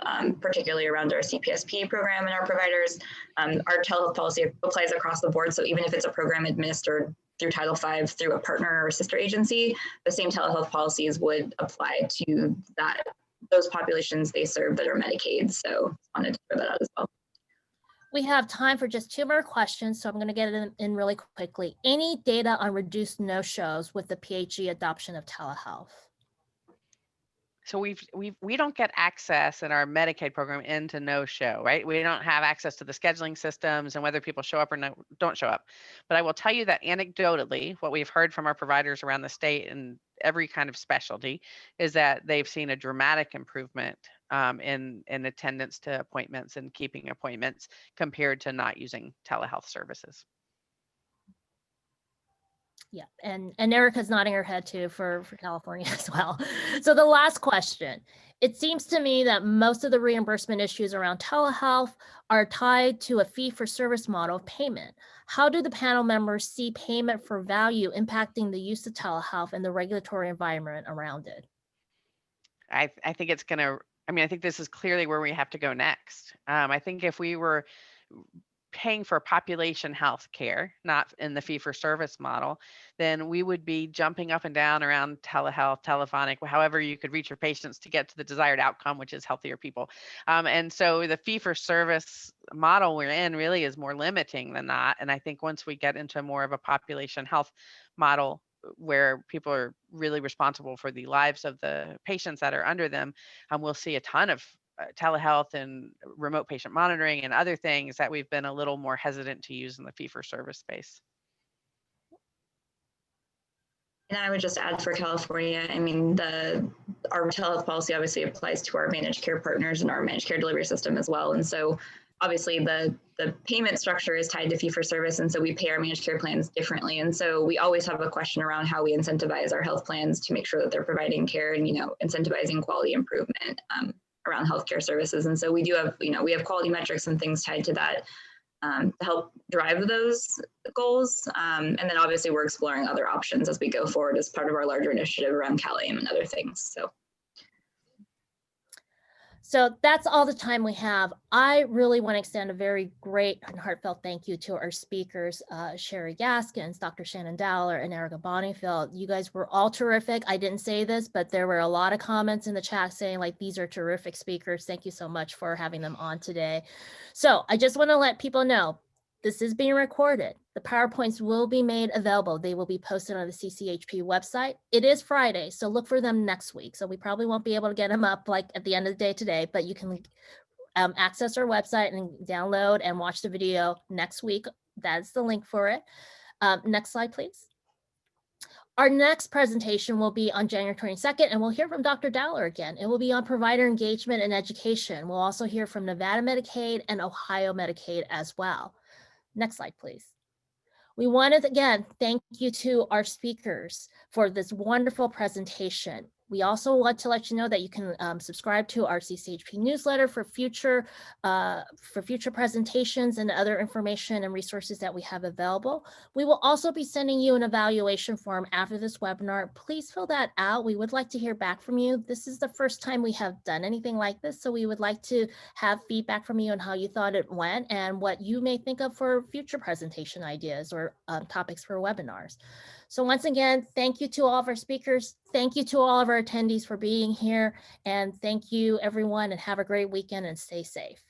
particularly around our CPSP program and our providers. Our telehealth policy applies across the board. So even if it's a program administered through Title V through a partner or sister agency, the same telehealth policies would apply to those populations they serve that are Medicaid. So wanted to throw that out as well. We have time for just 2 more questions, so I'm going to get it in really quickly. Any data on reduced no-shows with the PHE adoption of telehealth? So we don't get access in our Medicaid program into no-show, right? We don't have access to the scheduling systems and whether people show up or don't show up. But I will tell you that anecdotally, what we've heard from our providers around the state and every kind of specialty is that they've seen a dramatic improvement in attendance to appointments and keeping appointments compared to not using telehealth services. Yeah, and Erica's nodding her head too for California as well. So the last question, it seems to me that most of the reimbursement issues around telehealth are tied to a fee-for-service model of payment. How do the panel members see payment for value impacting the use of telehealth and the regulatory environment around it? I think it's going to, I think this is clearly where we have to go next. I think if we were paying for population health care, not in the fee-for-service model, then we would be jumping up and down around telehealth, telephonic, however you could reach your patients to get to the desired outcome, which is healthier people. And so the fee-for-service model we're in really is more limiting than that. And I think once we get into more of a population health model where people are really responsible for the lives of the patients that are under them, we'll see a ton of telehealth and remote patient monitoring and other things that we've been a little more hesitant to use in the fee-for-service space. And I would just add for California, our telehealth policy obviously applies to our managed care partners and our managed care delivery system as well. And so obviously the payment structure is tied to fee for service. And so we pay our managed care plans differently. And so we always have a question around how we incentivize our health plans to make sure that they're providing care and, incentivizing quality improvement around healthcare services. And so we do have, we have quality metrics and things tied to that to help drive those goals. And then obviously we're exploring other options as we go forward as part of our larger initiative around CalAIM and other things. So that's all the time we have. I really want to extend a very great and heartfelt thank you to our speakers, Sherry Gaskins, Dr. Shannon Dowler, and Erica Bonneyfield. You guys were all terrific. I didn't say this, but there were a lot of comments in the chat saying like, these are terrific speakers. Thank you so much for having them on today. So I just want to let people know, this is being recorded. The PowerPoints will be made available. They will be posted on the CCHP website. It is Friday, so look for them next week. So we probably won't be able to get them up like at the end of the day today, but you can access our website and download and watch the video next week. That's the link for it. Next slide, please. Our next presentation will be on January 22nd, and we'll hear from Dr. Dowler again. It will be on provider engagement and education. We'll also hear from Nevada Medicaid and Ohio Medicaid as well. Next slide, please. We want to again thank you to our speakers for this wonderful presentation. We also want to let you know that you can subscribe to our CCHP newsletter for future presentations and other information and resources that we have available. We will also be sending you an evaluation form after this webinar. Please fill that out. We would like to hear back from you. This is the first time we have done anything like this, so we would like to have feedback from you on how you thought it went and what you may think of for future presentation ideas or topics for webinars. So once again, thank you to all of our speakers. Thank you to all of our attendees for being here. And thank you, everyone, and have a great weekend and stay safe.